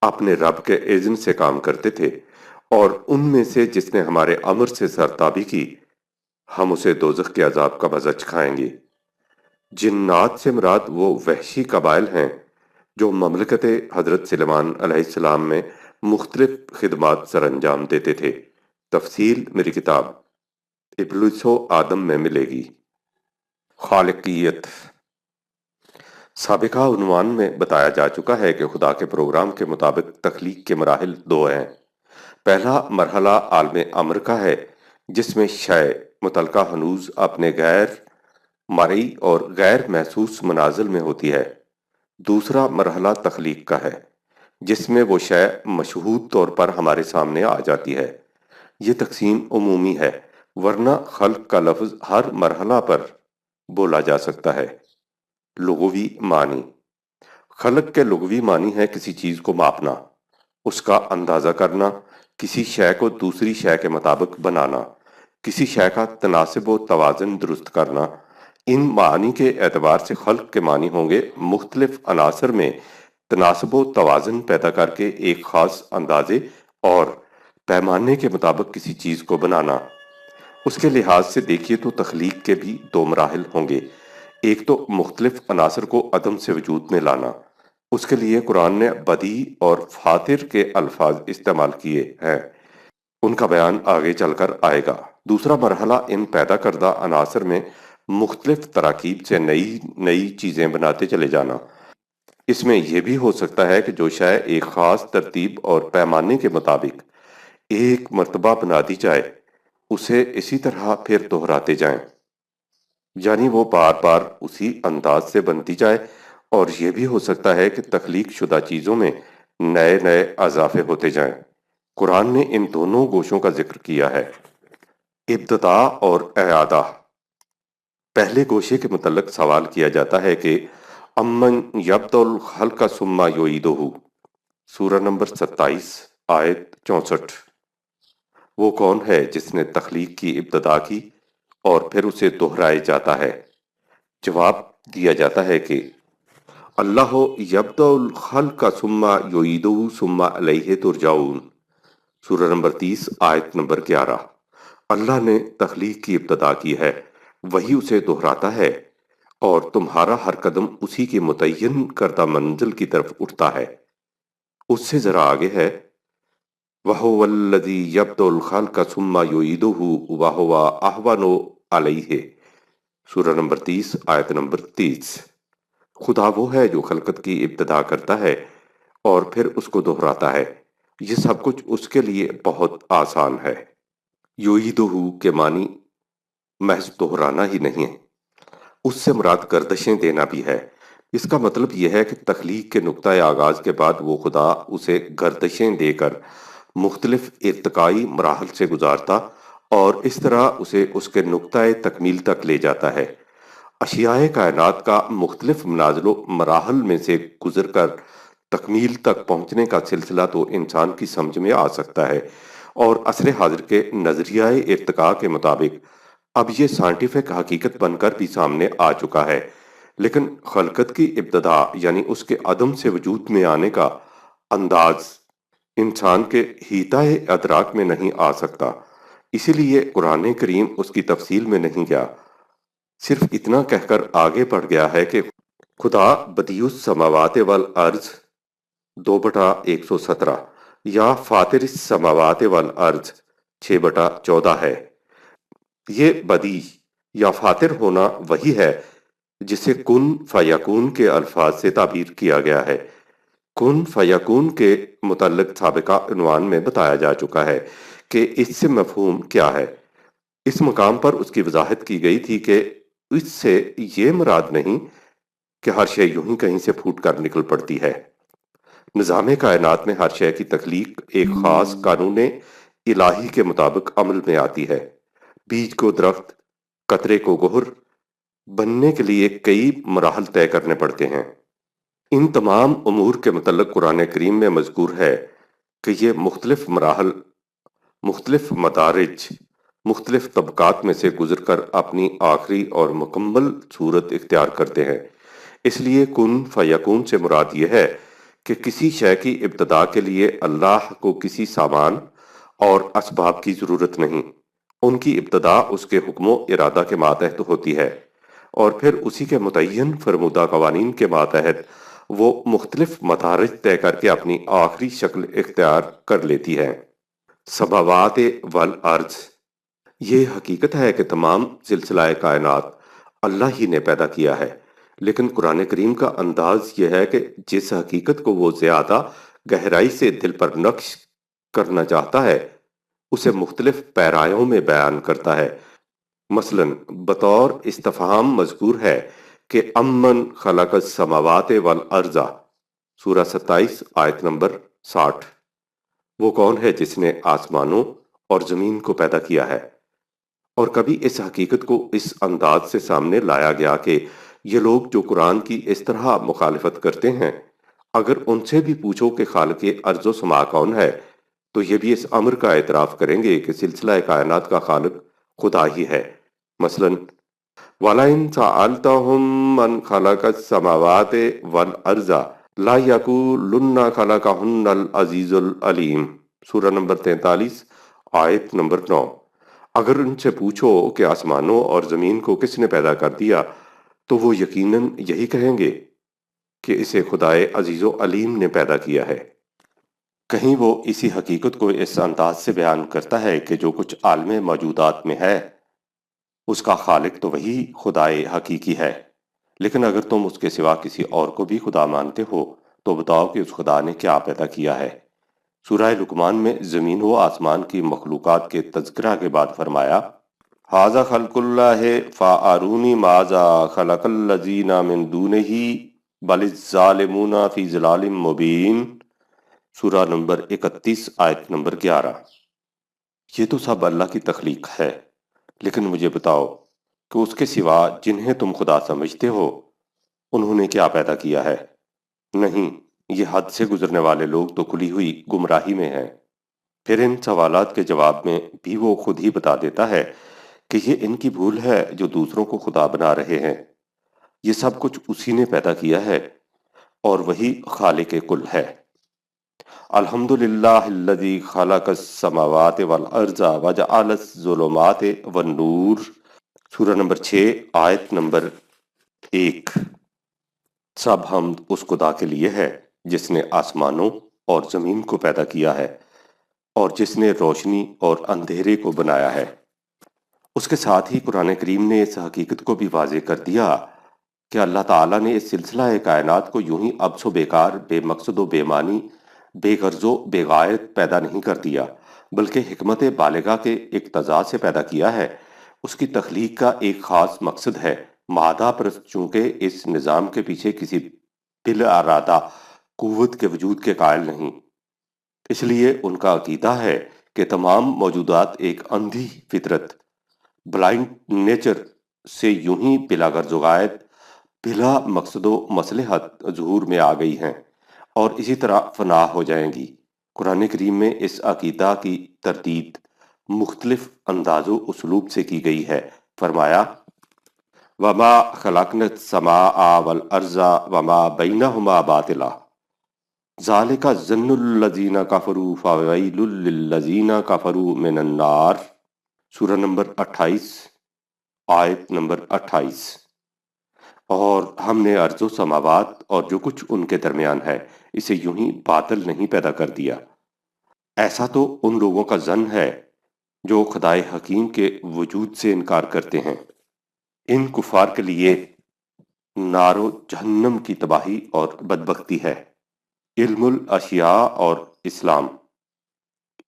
اپنے رب کے اذن سے کام کرتے تھے، اور ان میں سے جس نے ہمارے امر سے سرتابی کی، ہم اسے دوزخ کے عذاب کا مزہ چکھائیں گے۔ جنات سے مراد وہ وحشی قبائل ہیں جو مملکت حضرت سلیمان علیہ السلام میں مختلف خدمات سر انجام دیتے تھے۔ تفصیل میری کتاب ابلیس و آدم میں ملے گی۔ خالقیت، سابقہ عنوان میں بتایا جا چکا ہے کہ خدا کے پروگرام کے مطابق تخلیق کے مراحل دو ہیں۔ پہلا مرحلہ عالم امر کا ہے، جس میں شے متعلقہ ہنوز اپنے غیر مرئی اور غیر محسوس منازل میں ہوتی ہے۔ دوسرا مرحلہ تخلیق کا ہے، جس میں وہ شے مشہود طور پر ہمارے سامنے آ جاتی ہے۔ یہ تقسیم عمومی ہے، ورنہ خلق کا لفظ ہر مرحلہ پر بولا جا سکتا ہے۔ لغوی معنی: خلق کے لغوی معنی ہے کسی چیز کو ماپنا، اس کا اندازہ کرنا، کسی شے کو دوسری شے کے مطابق بنانا، کسی شے کا تناسب و توازن درست کرنا۔ ان معانی کے اعتبار سے خلق کے معنی ہوں گے مختلف عناصر میں تناسب و توازن پیدا کر کے ایک خاص اندازے اور پیمانے کے مطابق کسی چیز کو بنانا۔ اس کے لحاظ سے دیکھیے تو تخلیق کے بھی دو مراحل ہوں گے۔ ایک تو مختلف عناصر کو عدم سے وجود میں لانا، اس کے لیے قرآن نے بدیع اور فاطر کے الفاظ استعمال کیے ہیں، ان کا بیان آگے چل کر آئے گا۔ دوسرا مرحلہ ان پیدا کردہ عناصر میں مختلف تراکیب سے نئی نئی چیزیں بناتے چلے جانا۔ اس میں یہ بھی ہو سکتا ہے کہ جو شے ایک خاص ترتیب اور پیمانے کے مطابق ایک مرتبہ بنا دی جائے، اسے اسی طرح پھر دہراتے جائیں، یعنی وہ بار بار اسی انداز سے بنتی جائے۔ اور یہ بھی ہو سکتا ہے کہ تخلیق شدہ چیزوں میں نئے نئے اضافے ہوتے جائیں۔ قرآن نے ان دونوں گوشوں کا ذکر کیا ہے۔ ابتداء اور اعادہ: پہلے گوشے کے متعلق سوال کیا جاتا ہے کہ امن یبدأ الخلق ثم یعیدہ، سورہ نمبر 27 آیت 64۔ وہ کون ہے جس نے تخلیق کی ابتدا کی اور پھر اسے دہرائے جاتا ہے؟ جواب دیا جاتا ہے کہ اللہ یبدأ الخلق ثم یعیدہ ثم الیہ ترجعون، سورہ نمبر 30 آیت نمبر 11۔ اللہ نے تخلیق کی ابتدا کی ہے، وہی اسے دہراتا ہے، اور تمہارا ہر قدم اسی کی متعین کردہ منزل کی طرف اٹھتا ہے۔ اس سے ذرا آگے ہے وَهُوَ الَّذِي يَبْدَأُ الْخَلْقَ ثُمَّ يُعِيدُهُ وَهُوَ أَهْوَنُ عَلَيْهِ، سورہ نمبر 30 آیت نمبر 30۔ خدا وہ ہے جو خلقت کی ابتدا کرتا ہے اور پھر اس کو دہراتا ہے، یہ سب کچھ اس کے لیے بہت آسان ہے۔ یعیدہ کے معنی محض دہرانا ہی نہیں ہے، اس سے مراد گردشیں دینا بھی ہے۔ اس کا مطلب یہ ہے کہ تخلیق کے نقطۂ آغاز کے بعد وہ خدا اسے گردشیں دے کر مختلف ارتقائی مراحل سے گزارتا اور اس طرح اسے اس کے نقطۂ تکمیل تک لے جاتا ہے۔ اشیاء کائنات کا مختلف منازل و مراحل میں سے گزر کر تکمیل تک پہنچنے کا سلسلہ تو انسان کی سمجھ میں آ سکتا ہے، اور عصر حاضر کے نظریہ ارتقاء کے مطابق اب یہ سائنٹیفک حقیقت بن کر بھی سامنے آ چکا ہے۔ لیکن خلقت کی ابتدا یعنی اس کے عدم سے وجود میں آنے کا انداز انسان کے حیطۂ ادراک میں نہیں آ سکتا، اسی لیے قرآن کریم اس کی تفصیل میں نہیں گیا، صرف اتنا کہہ کر آگے بڑھ گیا ہے کہ خدا بدیع السماوات والارض 2/117 یا فاطر السماوات والارض 6/14 ہے۔ یہ بدیع یا فاطر ہونا وہی ہے جسے کن فیکون کے الفاظ سے تعبیر کیا گیا ہے۔ کن فیکون کے متعلق سابقہ عنوان میں بتایا جا چکا ہے کہ اس سے مفہوم کیا ہے۔ اس مقام پر اس کی وضاحت کی گئی تھی کہ اس سے یہ مراد نہیں کہ ہر شے یوں ہی کہیں سے پھوٹ کر نکل پڑتی ہے۔ نظام کائنات میں ہر شے کی تخلیق ایک خاص قانون الہی کے مطابق عمل میں آتی ہے۔ بیج کو درخت، قطرے کو گہر بننے کے لیے کئی مراحل طے کرنے پڑتے ہیں۔ ان تمام امور کے متعلق قرآن کریم میں مذکور ہے کہ یہ مختلف مراحل، مختلف مدارج، مختلف طبقات میں سے گزر کر اپنی آخری اور مکمل صورت اختیار کرتے ہیں۔ اس لیے کن فیکون سے مراد یہ ہے کہ کسی شے کی ابتدا کے لیے اللہ کو کسی سامان اور اسباب کی ضرورت نہیں، ان کی ابتدا اس کے حکم و ارادہ کے ماتحت ہوتی ہے، اور پھر اسی کے متعین فرمودہ قوانین کے ماتحت وہ مختلف مدارج طے کر کے اپنی آخری شکل اختیار کر لیتی ہے۔ سماوات والارض، یہ حقیقت ہے کہ تمام سلسلہ کائنات اللہ ہی نے پیدا کیا ہے، لیکن قرآن کریم کا انداز یہ ہے کہ جس حقیقت کو وہ زیادہ گہرائی سے دل پر نقش کرنا چاہتا ہے اسے مختلف پیرایوں میں بیان کرتا ہے۔ مثلاً بطور استفہام مذکور ہے کہ امن خلق السماوات والارض، سورہ 27 آیت نمبر 60۔ وہ کون ہے جس نے آسمانوں اور زمین کو پیدا کیا ہے؟ اور کبھی اس حقیقت کو اس انداز سے سامنے لایا گیا کہ یہ لوگ جو قرآن کی اس طرح مخالفت کرتے ہیں، اگر ان سے بھی پوچھو کہ خالق ارض و سما کون ہے تو یہ بھی اس امر کا اعتراف کریں گے کہ سلسلہ کائنات کا خالق خدا ہی ہے۔ مثلاً وَلَئِن سَأَلْتَهُم مَّنْ خَلَقَ السَّمَاوَاتِ وَالْأَرْضَ لَيَقُولُنَّ خَلَقَهُنَّ الْعَزِيزُ الْعَلِيمُ، سورہ نمبر 43 آیت نمبر 9۔ اگر ان سے پوچھو کہ آسمانوں اور زمین کو کس نے پیدا کر دیا تو وہ یقیناً یہی کہیں گے کہ اسے خدائے عزیز و علیم نے پیدا کیا ہے۔ کہیں وہ اسی حقیقت کو اس انداز سے بیان کرتا ہے کہ جو کچھ عالم موجودات میں ہے اس کا خالق تو وہی خدائے حقیقی ہے، لیکن اگر تم اس کے سوا کسی اور کو بھی خدا مانتے ہو تو بتاؤ کہ اس خدا نے کیا پیدا کیا ہے۔ سورہ لقمان میں زمین و آسمان کی مخلوقات کے تذکرہ کے بعد فرمایا ھذا خلق اللہ فارونی ماذا خلق الذین من دونہ بل الظالمون فی ضلال مبین، سورہ نمبر 31 آیت نمبر 11۔ یہ تو سب اللہ کی تخلیق ہے، لیکن مجھے بتاؤ کہ اس کے سوا جنہیں تم خدا سمجھتے ہو انہوں نے کیا پیدا کیا ہے؟ نہیں، یہ حد سے گزرنے والے لوگ تو کھلی ہوئی گمراہی میں ہیں۔ پھر ان سوالات کے جواب میں بھی وہ خود ہی بتا دیتا ہے کہ یہ ان کی بھول ہے جو دوسروں کو خدا بنا رہے ہیں۔ یہ سب کچھ اسی نے پیدا کیا ہے اور وہی خالق کل ہے۔ الحمدللہ الذی خلق السماوات والارض وجعل الظلمات والنور، سورہ نمبر 6 آیت نمبر 1۔ سب حمد اس خدا کے لیے ہے جس نے آسمانوں اور زمین کو پیدا کیا ہے اور جس نے روشنی اور اندھیرے کو بنایا ہے۔ اس کے ساتھ ہی قرآن کریم نے اس حقیقت کو بھی واضح کر دیا کہ اللہ تعالیٰ نے اس سلسلہ کائنات کو یوں ہی عبث و بیکار، بے مقصد و بے معنی، بے غرض و بے غایت پیدا نہیں کر دیا، بلکہ حکمت بالغہ کے اقتضاء سے پیدا کیا ہے۔ اس کی تخلیق کا ایک خاص مقصد ہے۔ مادہ پرست چونکہ اس نظام کے پیچھے کسی بلا ارادہ قوت کے وجود کے قائل نہیں، اس لیے ان کا عقیدہ ہے کہ تمام موجودات ایک اندھی فطرت، بلائنڈ نیچر سے یوں ہی بلا غرض و غایت، بلا مقصد و مصلحت ظہور میں آ گئی ہیں اور اسی طرح فنا ہو جائیں گی۔ قرآن کریم میں اس عقیدہ کی تردید مختلف انداز و اسلوب سے کی گئی ہے۔ فرمایا وَمَا خَلَقْنَا السَّمَاءَ وَالْأَرْضَ وَمَا بَيْنَهُمَا بَاطِلًا ذَلِكَ ظَنُّ الَّذِينَ كَفَرُوا فَوَيْلٌ لِّلَّذِينَ كَفَرُوا مِنَ النَّارِ، سورہ نمبر 28 آیت نمبر 28۔ اور ہم نے ارض و سماوات اور جو کچھ ان کے درمیان ہے اسے یوں ہی باطل نہیں پیدا کر دیا۔ ایسا تو ان لوگوں کا ظن ہے جو خدائے حکیم کے وجود سے انکار کرتے ہیں۔ ان کفار کے لیے نار و جہنم کی تباہی اور بدبختی ہے۔ علم الاشیاء اور اسلام۔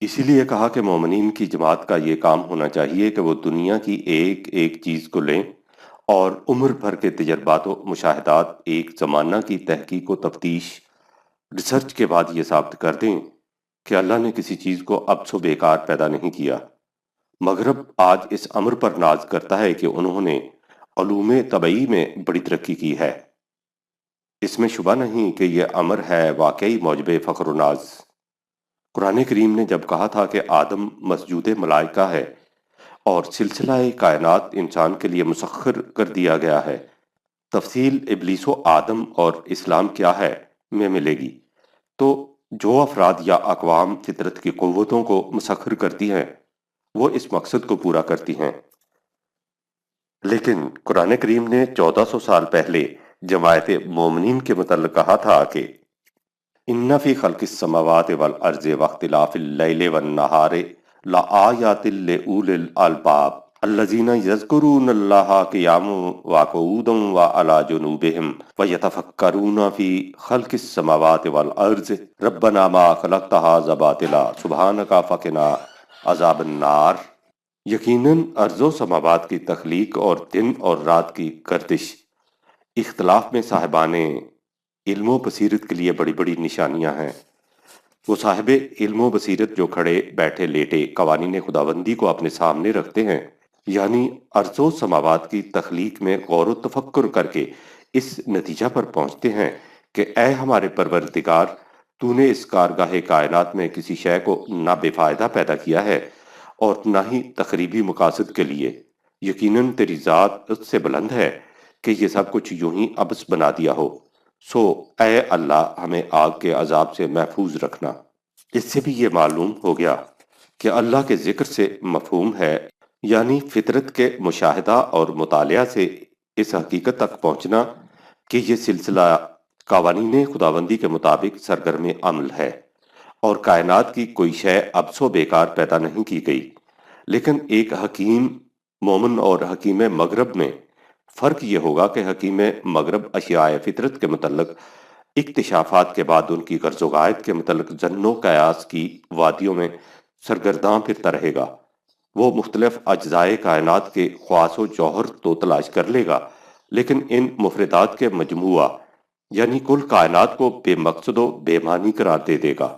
اسی لیے کہا کہ مومنین کی جماعت کا یہ کام ہونا چاہیے کہ وہ دنیا کی ایک ایک چیز کو لیں اور عمر بھر کے تجربات و مشاہدات، ایک زمانہ کی تحقیق و تفتیش، ریسرچ کے بعد یہ ثابت کر دیں کہ اللہ نے کسی چیز کو عبث و بیکار پیدا نہیں کیا۔ مغرب آج اس امر پر ناز کرتا ہے کہ انہوں نے علوم طبعی میں بڑی ترقی کی ہے۔ اس میں شبہ نہیں کہ یہ امر ہے واقعی موجب فخر و ناز۔ قرآن کریم نے جب کہا تھا کہ آدم مسجود ملائکہ ہے اور سلسلہ کائنات انسان کے لیے مسخر کر دیا گیا ہے، تفصیل ابلیس و آدم اور اسلام کیا ہے میں ملے گی۔ تو جو افراد یا اقوام فطرت کی قوتوں کو مسخر کرتی ہیں وہ اس مقصد کو پورا کرتی ہیں۔ لیکن قرآن کریم نے 1400 سال پہلے جماعت مومنین کے متعلق کہا تھا کہ ان فی خلق السماوات والارض واختلاف اللیل والنہار لآیات لأولی الالباب الذین یذکرون اللہ قیاما وقعودا وعلی جنوبہم ویتفکرون فی خلق السماوات والارض ربنا ما خلقت ھذا باطلا سبحانک فقنا عذاب النار۔ یقیناً ارض و سماوات کی تخلیق اور دن اور رات کی گردش اختلاف میں صاحبان علم و بصیرت کے لیے بڑی بڑی نشانیاں ہیں۔ وہ صاحب علم و بصیرت جو کھڑے بیٹھے لیٹے قوانین خداوندی کو اپنے سامنے رکھتے ہیں، یعنی ارض و سماوات کی تخلیق میں غور و تفکر کر کے اس نتیجہ پر پہنچتے ہیں کہ اے ہمارے پروردگار، تو نے اس کارگاہ کائنات میں کسی شے کو نہ بے فائدہ پیدا کیا ہے اور نہ ہی تخریبی مقاصد کے لیے۔ یقیناً تیری ذات اس سے بلند ہے کہ یہ سب کچھ یوں ہی عبث بنا دیا ہو، سو اے اللہ ہمیں آگ کے عذاب سے محفوظ رکھنا۔ اس سے بھی یہ معلوم ہو گیا کہ اللہ کے ذکر سے مفہوم ہے، یعنی فطرت کے مشاہدہ اور مطالعہ سے اس حقیقت تک پہنچنا کہ یہ سلسلہ قوانین خداوندی کے مطابق سرگرم عمل ہے اور کائنات کی کوئی شے عبث و بیکار پیدا نہیں کی گئی۔ لیکن ایک حکیم مومن اور حکیم مغرب میں فرق یہ ہوگا کہ حکیم مغرب اشیاء فطرت کے متعلق اکتشافات کے بعد ان کی غرض و غایت کے متعلق ظن و قیاس کی وادیوں میں سرگرداں پھرتا رہے گا۔ وہ مختلف اجزائے کائنات کے خواص و جوہر تو تلاش کر لے گا، لیکن ان مفردات کے مجموعہ یعنی کل کائنات کو بے مقصد و بے معنی قرار دے دے گا۔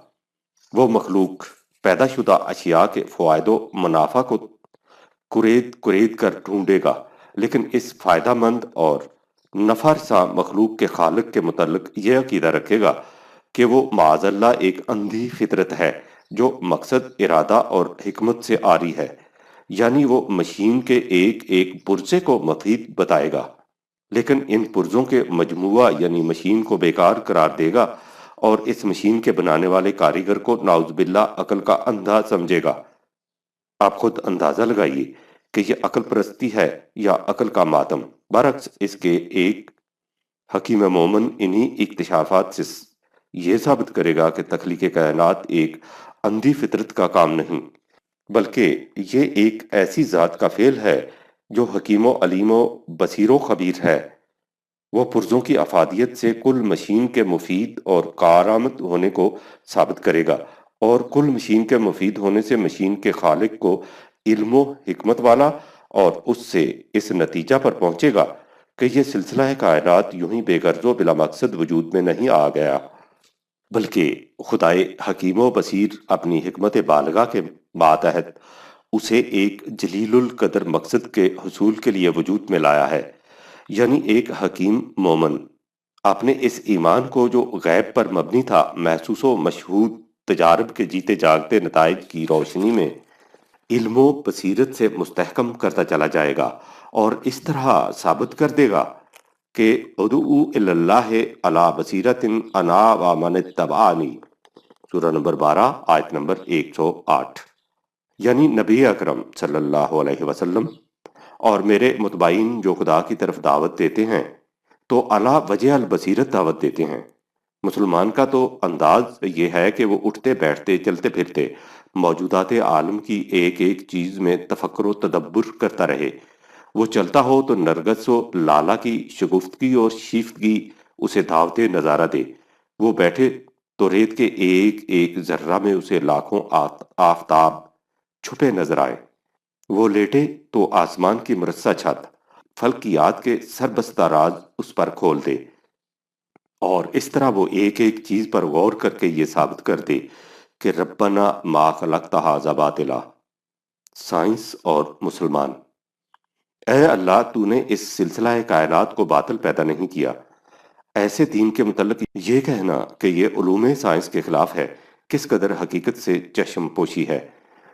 وہ مخلوق پیدا شدہ اشیاء کے فوائد و منافع کو کرید کرید کر ڈھونڈے گا، لیکن اس فائدہ مند اور نفع رساں مخلوق کے خالق کے متعلق یہ عقیدہ رکھے گا کہ وہ معاذ اللہ ایک اندھی فطرت ہے جو مقصد، ارادہ اور حکمت سے آری ہے، یعنی وہ مشین کے ایک ایک پرزے کو مفید بتائے گا، لیکن ان پرزوں کے مجموعہ یعنی مشین کو بیکار قرار دے گا اور اس مشین کے بنانے والے کاریگر کو نعوذ باللہ عقل کا اندھا سمجھے گا۔ آپ خود اندازہ لگائیے کہ یہ عقل پرستی ہے یا عقل کا ماتم۔ برعکس اس کے ایک حکیم مومن انہی اکتشافات سے یہ ثابت کرے گا کہ تخلیق کائنات ایک اندھی فطرت کا کام نہیں، بلکہ یہ ایک ایسی ذات کا فعل ہے جو حکیم و علیم و بصیر و خبیر ہے۔ وہ پرزوں کی افادیت سے کل مشین کے مفید اور کارآمد ہونے کو ثابت کرے گا، اور کل مشین کے مفید ہونے سے مشین کے خالق کو علم و حکمت والا، اور اس سے اس نتیجہ پر پہنچے گا کہ یہ سلسلہ کائنات یوں ہی بے غرض و بلا مقصد وجود میں نہیں آ گیا، بلکہ خدائے حکیم و بصیر اپنی حکمت بالغہ کے ماتحت اسے ایک جلیل القدر مقصد کے حصول کے لیے وجود میں لایا ہے۔ یعنی ایک حکیم مومن اپنے اس ایمان کو جو غیب پر مبنی تھا محسوس و مشہود تجارب کے جیتے جاگتے نتائج کی روشنی میں علم و بصیرت سے مستحکم کرتا چلا جائے گا، اور اس طرح ثابت کر دے گا کہ ادعو الی اللہ علی بصیرۃ انا و من اتبعنی، سورہ نمبر 12 آیت نمبر 108۔ یعنی نبی اکرم صلی اللہ علیہ وسلم اور میرے متبعین جو خدا کی طرف دعوت دیتے ہیں تو علی وجہ البصیرت دعوت دیتے ہیں۔ مسلمان کا تو انداز یہ ہے کہ وہ اٹھتے بیٹھتے چلتے پھرتے موجودات عالم کی ایک ایک چیز میں تفکر و تدبر کرتا رہے۔ وہ چلتا ہو تو نرگس و لالا کی شگفتگی اور شیفتگی اسے دعوت نظارہ دے، وہ بیٹھے تو ریت کے ایک ایک ذرہ میں اسے لاکھوں آفتاب چھپے نظر آئے، وہ لیٹے تو آسمان کی مرصع چھت فلکیات کے سربستہ راز اس پر کھول دے، اور اس طرح وہ ایک ایک چیز پر غور کر کے یہ ثابت کر دے کہ ربنا ما خلقت ھذا باطلا۔ سائنس اور مسلمان: اے اللہ، تو نے اس سلسلہ کائنات کو باطل پیدا نہیں کیا۔ ایسے دین کے متعلق یہ کہنا کہ یہ علوم سائنس کے خلاف ہے کس قدر حقیقت سے چشم پوشی ہے۔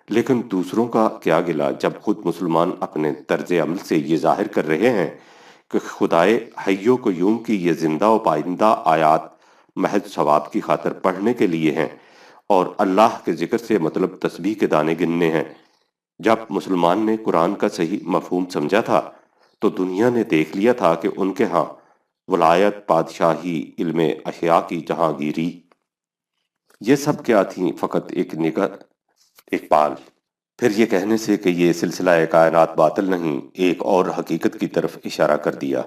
لیکن دوسروں کا کیا گلہ جب خود مسلمان اپنے طرز عمل سے یہ ظاہر کر رہے ہیں کہ خدائے حی و قیوم کی یہ زندہ و پائندہ آیات محض ثواب کی خاطر پڑھنے کے لیے ہیں اور اللہ کے ذکر سے مطلب تسبیح کے دانے گننے ہیں۔ جب مسلمان نے قرآن کا صحیح مفہوم سمجھا تھا تو دنیا نے دیکھ لیا تھا کہ ان کے ہاں ولایت، بادشاہی، علم اشیاء کی جہانگیری، یہ سب کیا تھیں؟ فقط ایک نگاہ اقبال۔ پھر یہ کہنے سے کہ یہ سلسلہ کائنات باطل نہیں، ایک اور حقیقت کی طرف اشارہ کر دیا۔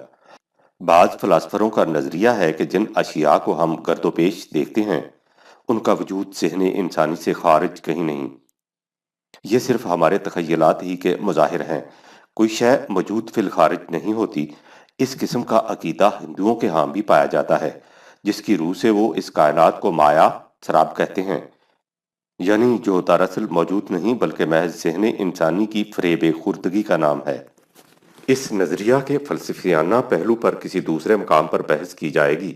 بعض فلاسفروں کا نظریہ ہے کہ جن اشیاء کو ہم گرد و پیش دیکھتے ہیں ان کا وجود ذہن انسانی سے خارج کہیں نہیں۔ یہ صرف ہمارے تخیلات ہی کے مظاہر ہیں، کوئی شے موجود فی الخارج نہیں ہوتی۔ اس قسم کا عقیدہ ہندوؤں کے ہاں بھی پایا جاتا ہے، جس کی روح سے وہ اس کائنات کو مایا سراب کہتے ہیں، یعنی جو دراصل موجود نہیں بلکہ محض ذہن انسانی کی فریب خوردگی کا نام ہے۔ اس نظریہ کے فلسفیانہ پہلو پر کسی دوسرے مقام پر بحث کی جائے گی،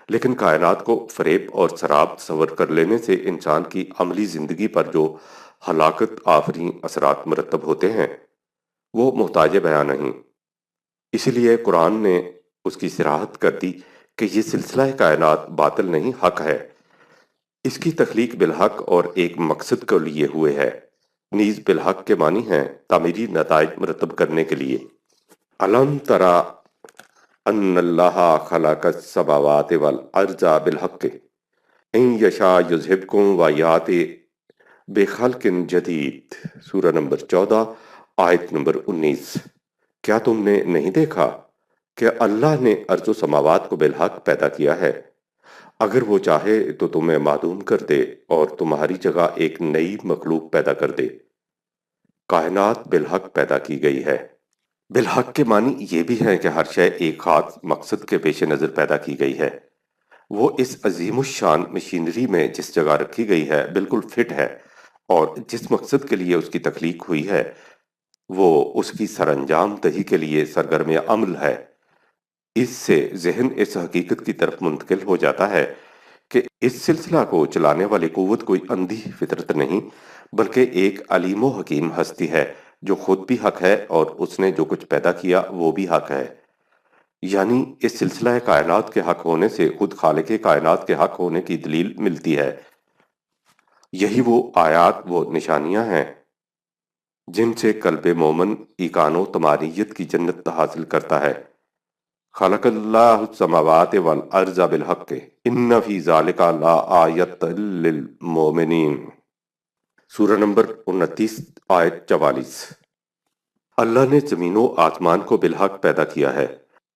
لیکن کائنات کو فریب اور سراب تصور کر لینے سے انسان کی عملی زندگی پر جو ہلاکت آفریں اثرات مرتب ہوتے ہیں وہ محتاج بیان نہیں۔ اسی لیے قرآن نے اس کی صراحت کر دی کہ یہ سلسلہ کائنات باطل نہیں، حق ہے۔ اس کی تخلیق بالحق اور ایک مقصد کو لیے ہوئے ہے، نیز بالحق کے معنی ہیں تعمیری نتائج مرتب کرنے کے لیے۔ الم ترى ان اللہ خلق السماوات والارض بالحق ان یشاء یذہبکم ویأتی بخلق جدید، سورہ نمبر 14 آیت نمبر 19۔ کیا تم نے نہیں دیکھا کہ اللہ نے ارض و سماوات کو بالحق پیدا کیا ہے؟ اگر وہ چاہے تو تمہیں معدوم کر دے اور تمہاری جگہ ایک نئی مخلوق پیدا کر دے۔ کائنات بالحق پیدا کی گئی ہے۔ بالحق کے معنی یہ بھی ہے کہ ہر شے ایک خاص مقصد کے پیش نظر پیدا کی گئی ہے۔ وہ اس عظیم الشان مشینری میں جس جگہ رکھی گئی ہے بالکل فٹ ہے، اور جس مقصد کے لیے اس کی تخلیق ہوئی ہے وہ اس کی سر انجام دہی کے لیے سرگرم عمل ہے۔ اس سے ذہن اس حقیقت کی طرف منتقل ہو جاتا ہے کہ اس سلسلہ کو چلانے والی قوت کوئی اندھی فطرت نہیں بلکہ ایک علیم و حکیم ہستی ہے جو خود بھی حق ہے، اور اس نے جو کچھ پیدا کیا وہ بھی حق ہے۔ یعنی اس سلسلہ کائنات کے حق ہونے سے خود خالق کائنات کے حق ہونے کی دلیل ملتی ہے۔ یہی وہ آیات، وہ نشانیاں ہیں جن سے قلب مومن ایقان و تمانیت کی جنت حاصل کرتا ہے۔ خلق اللہ السماوات والارض بالحق ان فی ذالک لآیۃ للمؤمنین، سورہ نمبر 29 آیت 44۔ اللہ نے زمین و آسمان کو بالحق پیدا کیا ہے،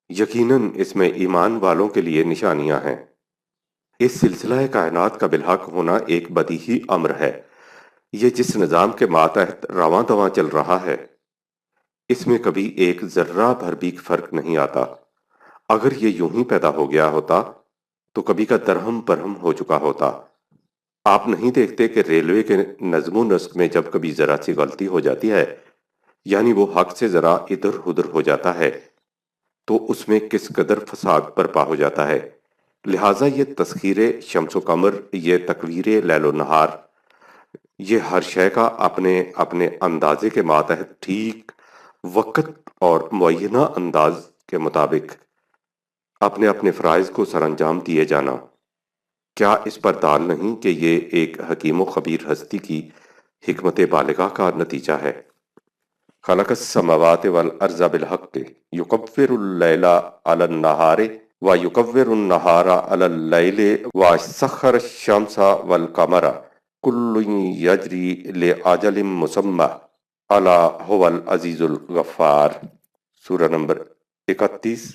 یقیناً اس میں ایمان والوں کے لیے نشانیاں ہیں۔ اس سلسلہ کائنات کا بالحق ہونا ایک بدیہی امر ہے۔ یہ جس نظام کے ماتحت رواں دواں چل رہا ہے اس میں کبھی ایک ذرہ بھر بھی فرق نہیں آتا۔ اگر یہ یوں ہی پیدا ہو گیا ہوتا تو کبھی کا درہم برہم ہو چکا ہوتا۔ آپ نہیں دیکھتے کہ ریلوے کے نظم و نسق میں جب کبھی ذرا سی غلطی ہو جاتی ہے، یعنی وہ حق سے ذرا ادھر ادھر ہو جاتا ہے، تو اس میں کس قدر فساد برپا ہو جاتا ہے۔ لہٰذا یہ تسخیر شمس و قمر، یہ تقویر لیل و نہار، یہ ہر شے کا اپنے اپنے اندازے کے ماتحت ٹھیک وقت اور معینہ انداز کے مطابق اپنے اپنے فرائض کو سر انجام دیے جانا، کیا اس پر دال نہیں کہ یہ ایک حکیم و خبیر ہستی کی حکمت بالغہ کا نتیجہ ہے۔ خلق السماوات والارض بالحق یکور اللیل علی النہار ویکور النہار علی اللیل وسخر الشمس والقمر کل یجری لأجل مسمى الا هو العزیز الغفار، سورہ نمبر 31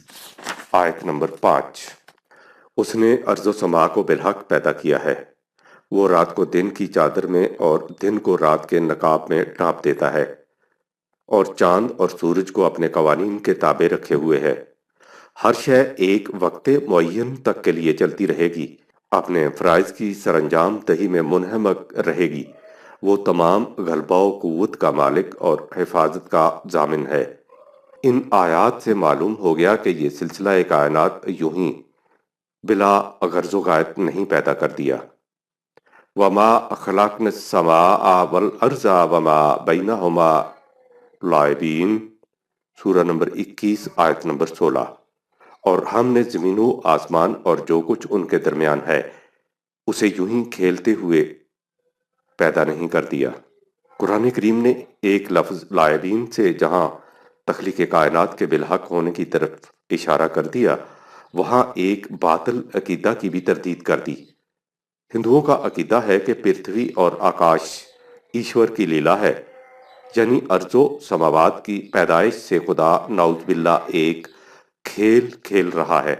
آیت نمبر 5۔ اس نے ارض و سما کو بالحق پیدا کیا ہے۔ وہ رات کو دن کی چادر میں اور دن کو رات کے نقاب میں ڈھانپ دیتا ہے، اور چاند اور سورج کو اپنے قوانین کے تابع رکھے ہوئے ہے۔ ہر شے ایک وقت معین تک کے لیے چلتی رہے گی، اپنے فرائض کی سر انجام دہی میں منہمک رہے گی۔ وہ تمام غلبہ و قوت کا مالک اور حفاظت کا ضامن ہے۔ ان آیات سے معلوم ہو گیا کہ یہ سلسلہ کائنات یوں ہی بلا غرض و غایت نہیں پیدا کر دیا۔ وما خلقنا السماء والارض وما بینہما لاعبین، سورہ نمبر 21 آیت نمبر 16۔ اور ہم نے زمین و آسمان اور جو کچھ ان کے درمیان ہے اسے یوں ہی کھیلتے ہوئے پیدا نہیں کر دیا۔ قرآن کریم نے ایک لفظ لاعبین سے جہاں تخلیق کائنات کے بالحق ہونے کی طرف اشارہ کر دیا، وہاں ایک باطل عقیدہ کی بھی تردید کر دی۔ ہندوؤں کا عقیدہ ہے کہ پرتھوی اور آکاش ایشور کی لیلا ہے، یعنی ارض و سماوات کی پیدائش سے خدا نعوذ باللہ ایک کھیل کھیل رہا ہے،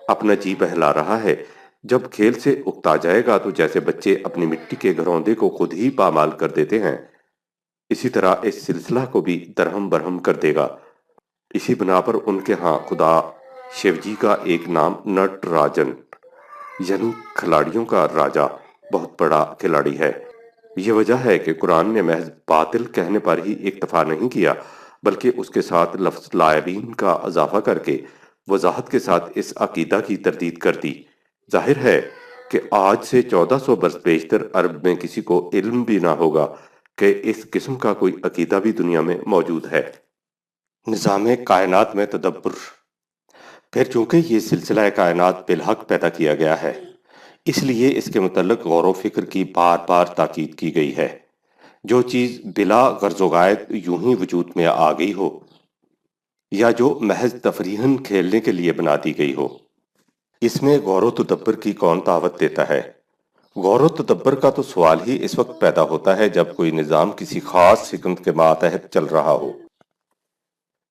اپنا جی بہلا رہا ہے۔ جب کھیل سے اکتا جائے گا تو جیسے بچے اپنی مٹی کے گھروندے کو خود ہی پامال کر دیتے ہیں، اسی طرح اس سلسلہ کو بھی درہم برہم کر دے گا۔ اسی بنا پر ان کے ہاں خدا شیو جی کا ایک نام نٹ راجن یعنی کھلاڑیوں کا راجا بہت بڑا کھلاڑی ہے۔ یہ وجہ ہے کہ قرآن نے محض باطل کہنے پر ہی اکتفا نہیں کیا، بلکہ اس کے ساتھ لفظ لاعبین کا اضافہ کر کے وضاحت کے ساتھ اس عقیدہ کی تردید کر دی۔ ظاہر ہے کہ آج سے 1400 برس بیشتر عرب میں کسی کو علم بھی نہ ہوگا کہ اس قسم کا کوئی عقیدہ بھی دنیا میں موجود ہے۔ نظام کائنات میں تدبر۔ پھر چونکہ یہ سلسلہ کائنات بالحق پیدا کیا گیا ہے، اس لیے اس کے متعلق غور و فکر کی بار بار تاکید کی گئی ہے۔ جو چیز بلا غرض و غایت یوں ہی وجود میں آ گئی ہو، یا جو محض تفریحاً کھیلنے کے لیے بنا دی گئی ہو، اس میں غور و تدبر کی کون دعوت دیتا ہے؟ غور و تدبر کا تو سوال ہی اس وقت پیدا ہوتا ہے جب کوئی نظام کسی خاص حکمت کے ماتحت چل رہا ہو۔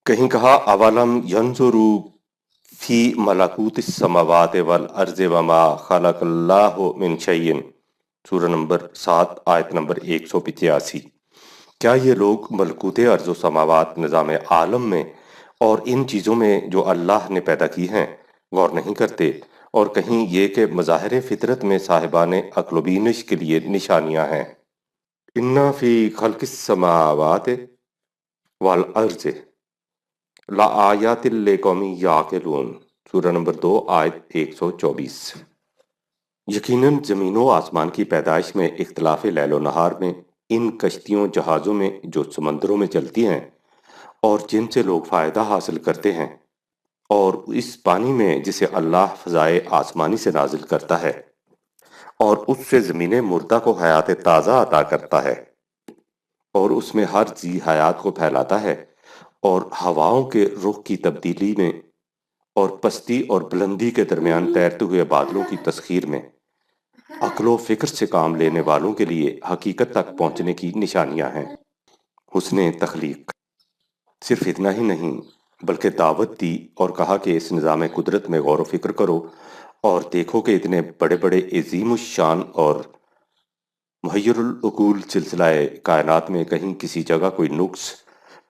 کہیں کہا اولم ینظروا فی ملکوت السماوات والارض وما خلق اللہ من شیء، سورہ نمبر 7 آیت نمبر 185۔ کیا یہ لوگ ملکوت ارض و سماوات نظام عالم میں اور ان چیزوں میں جو اللہ نے پیدا کی ہیں غور نہیں کرتے، اور کہیں یہ کہ مظاہر فطرت میں صاحبان عقل و بینش کے لیے نشانیاں ہیں۔ اِنَّ فِي خَلْقِ السَّمَاوَاتِ وَالْأَرْضِ لَآیَاتٍ لِقَوْمٍ یَعْقِلُونَ، سورہ نمبر 2 آیت 124۔ یقیناً زمین و آسمان کی پیدائش میں اختلاف لیل و نہار میں، ان کشتیوں جہازوں میں جو سمندروں میں چلتی ہیں اور جن سے لوگ فائدہ حاصل کرتے ہیں، اور اس پانی میں جسے اللہ فضائے آسمانی سے نازل کرتا ہے اور اس سے زمین مردہ کو حیات تازہ عطا کرتا ہے، اور اس میں ہر ذی حیات کو پھیلاتا ہے، اور ہواؤں کے رخ کی تبدیلی میں اور پستی اور بلندی کے درمیان تیرتے ہوئے بادلوں کی تسخیر میں، عقل و فکر سے کام لینے والوں کے لیے حقیقت تک پہنچنے کی نشانیاں ہیں۔ حسن تخلیق۔ صرف اتنا ہی نہیں بلکہ دعوت دی اور کہا کہ اس نظام قدرت میں غور و فکر کرو اور دیکھو کہ اتنے بڑے بڑے عظیم الشان اور محیر العقول سلسلہ کائنات میں کہیں کسی جگہ کوئی نقص،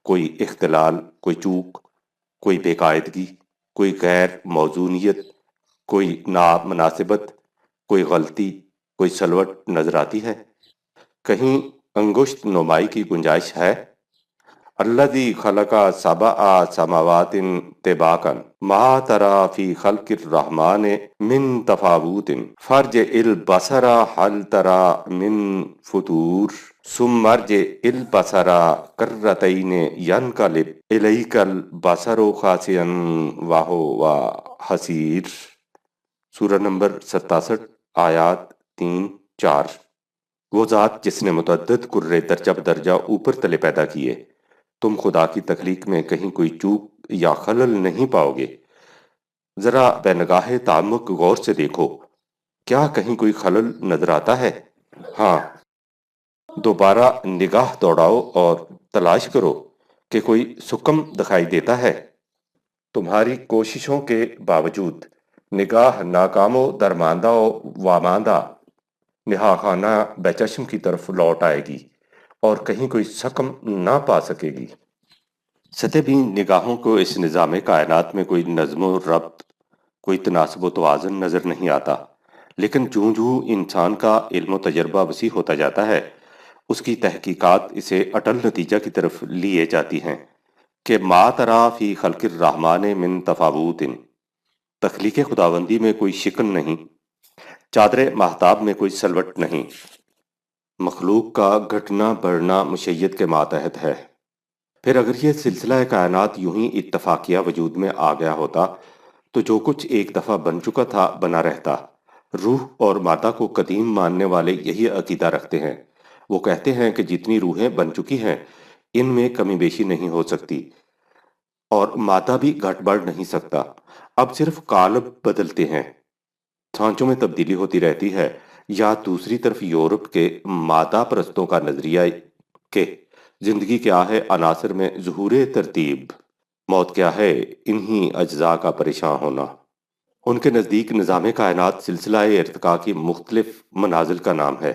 کوئی اختلال، کوئی چوک، کوئی بے قاعدگی، کوئی غیر موزونیت، کوئی نامناسبت، کوئی غلطی، کوئی سلوٹ نظر آتی ہے؟ کہیں انگشت نمائی کی گنجائش ہے؟ الذی خلق سبع سماوات طباقا ما تری فی خلق الرحمن من تفاوت فارجع البصر هل تری من فطور ثم ارجع البصر کرتین ینقلب الیک البصر خاسئا وہو حسیر، سورہ نمبر 67 آیات 3-4۔ وہ ذات جس نے متعدد کرے درجہ بدرجہ اوپر تلے پیدا کیے، تم خدا کی تخلیق میں کہیں کوئی چوک یا خلل نہیں پاؤ گے۔ ذرا بے نگاہ تعمق غور سے دیکھو، کیا کہیں کوئی خلل نظر آتا ہے؟ ہاں، دوبارہ نگاہ دوڑاؤ اور تلاش کرو کہ کوئی سکم دکھائی دیتا ہے۔ تمہاری کوششوں کے باوجود نگاہ ناکام و درماندہ و واماندہ نہا خانہ بے چشم کی طرف لوٹ آئے گی اور کہیں کوئی سکم نہ پا سکے گی۔ سطح بھی نگاہوں کو اس نظام کائنات میں کوئی نظم و ربط، کوئی تناسب و توازن نظر نہیں آتا، لیکن جوں جوں انسان کا علم و تجربہ وسیع ہوتا جاتا ہے، اس کی تحقیقات اسے اٹل نتیجہ کی طرف لیے جاتی ہیں کہ ما تری فی خلق الرحمن من تفاوت، تخلیق خداوندی میں کوئی شکن نہیں، چادر ماہتاب میں کوئی سلوٹ نہیں، مخلوق کا گھٹنا بڑھنا مشیت کے ماتحت ہے۔ پھر اگر یہ سلسلہ کائنات یوں ہی اتفاقیہ وجود میں آ گیا ہوتا تو جو کچھ ایک دفعہ بن چکا تھا بنا رہتا۔ روح اور مادہ کو قدیم ماننے والے یہی عقیدہ رکھتے ہیں۔ وہ کہتے ہیں کہ جتنی روحیں بن چکی ہیں ان میں کمی بیشی نہیں ہو سکتی اور مادہ بھی گھٹ بڑھ نہیں سکتا، اب صرف قالب بدلتے ہیں، ڈھانچوں میں تبدیلی ہوتی رہتی ہے۔ یا دوسری طرف یورپ کے مادہ پرستوں کا نظریہ کہ زندگی کیا ہے عناصر میں ظہور ترتیب، موت کیا ہے انہی اجزاء کا پریشان ہونا۔ ان کے نزدیک نظام کائنات سلسلہ ارتقاء کی مختلف منازل کا نام ہے،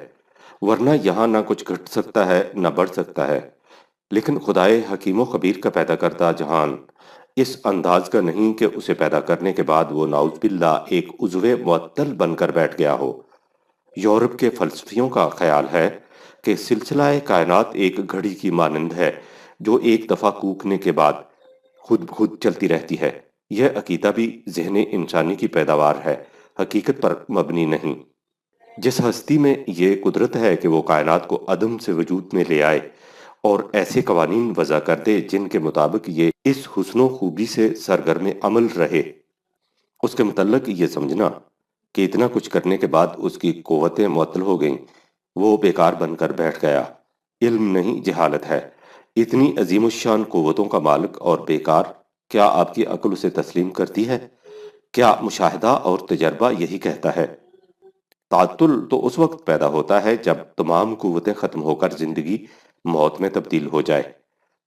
ورنہ یہاں نہ کچھ گھٹ سکتا ہے نہ بڑھ سکتا ہے۔ لیکن خدائے حکیم و خبیر کا پیدا کرتا جہان اس انداز کا نہیں کہ اسے پیدا کرنے کے بعد وہ نعوذ باللہ ایک عضو معطل بن کر بیٹھ گیا ہو۔ یورپ کے فلسفیوں کا خیال ہے کہ سلسلہ کائنات ایک گھڑی کی مانند ہے جو ایک دفعہ کوکنے کے بعد خود بخود چلتی رہتی ہے۔ یہ عقیدہ بھی ذہن انسانی کی پیداوار ہے، حقیقت پر مبنی نہیں۔ جس ہستی میں یہ قدرت ہے کہ وہ کائنات کو عدم سے وجود میں لے آئے اور ایسے قوانین وضع کر دے جن کے مطابق یہ اس حسن و خوبی سے سرگرم عمل رہے، اس کے متعلق یہ سمجھنا کہ اتنا کچھ کرنے کے بعد اس کی قوتیں معطل ہو گئیں، وہ بیکار بن کر بیٹھ گیا، علم نہیں جہالت ہے۔ اتنی عظیم الشان قوتوں کا مالک اور بیکار، کیا آپ کی عقل اسے تسلیم کرتی ہے؟ کیا مشاہدہ اور تجربہ یہی کہتا ہے؟ تعطل تو اس وقت پیدا ہوتا ہے جب تمام قوتیں ختم ہو کر زندگی موت میں تبدیل ہو جائے۔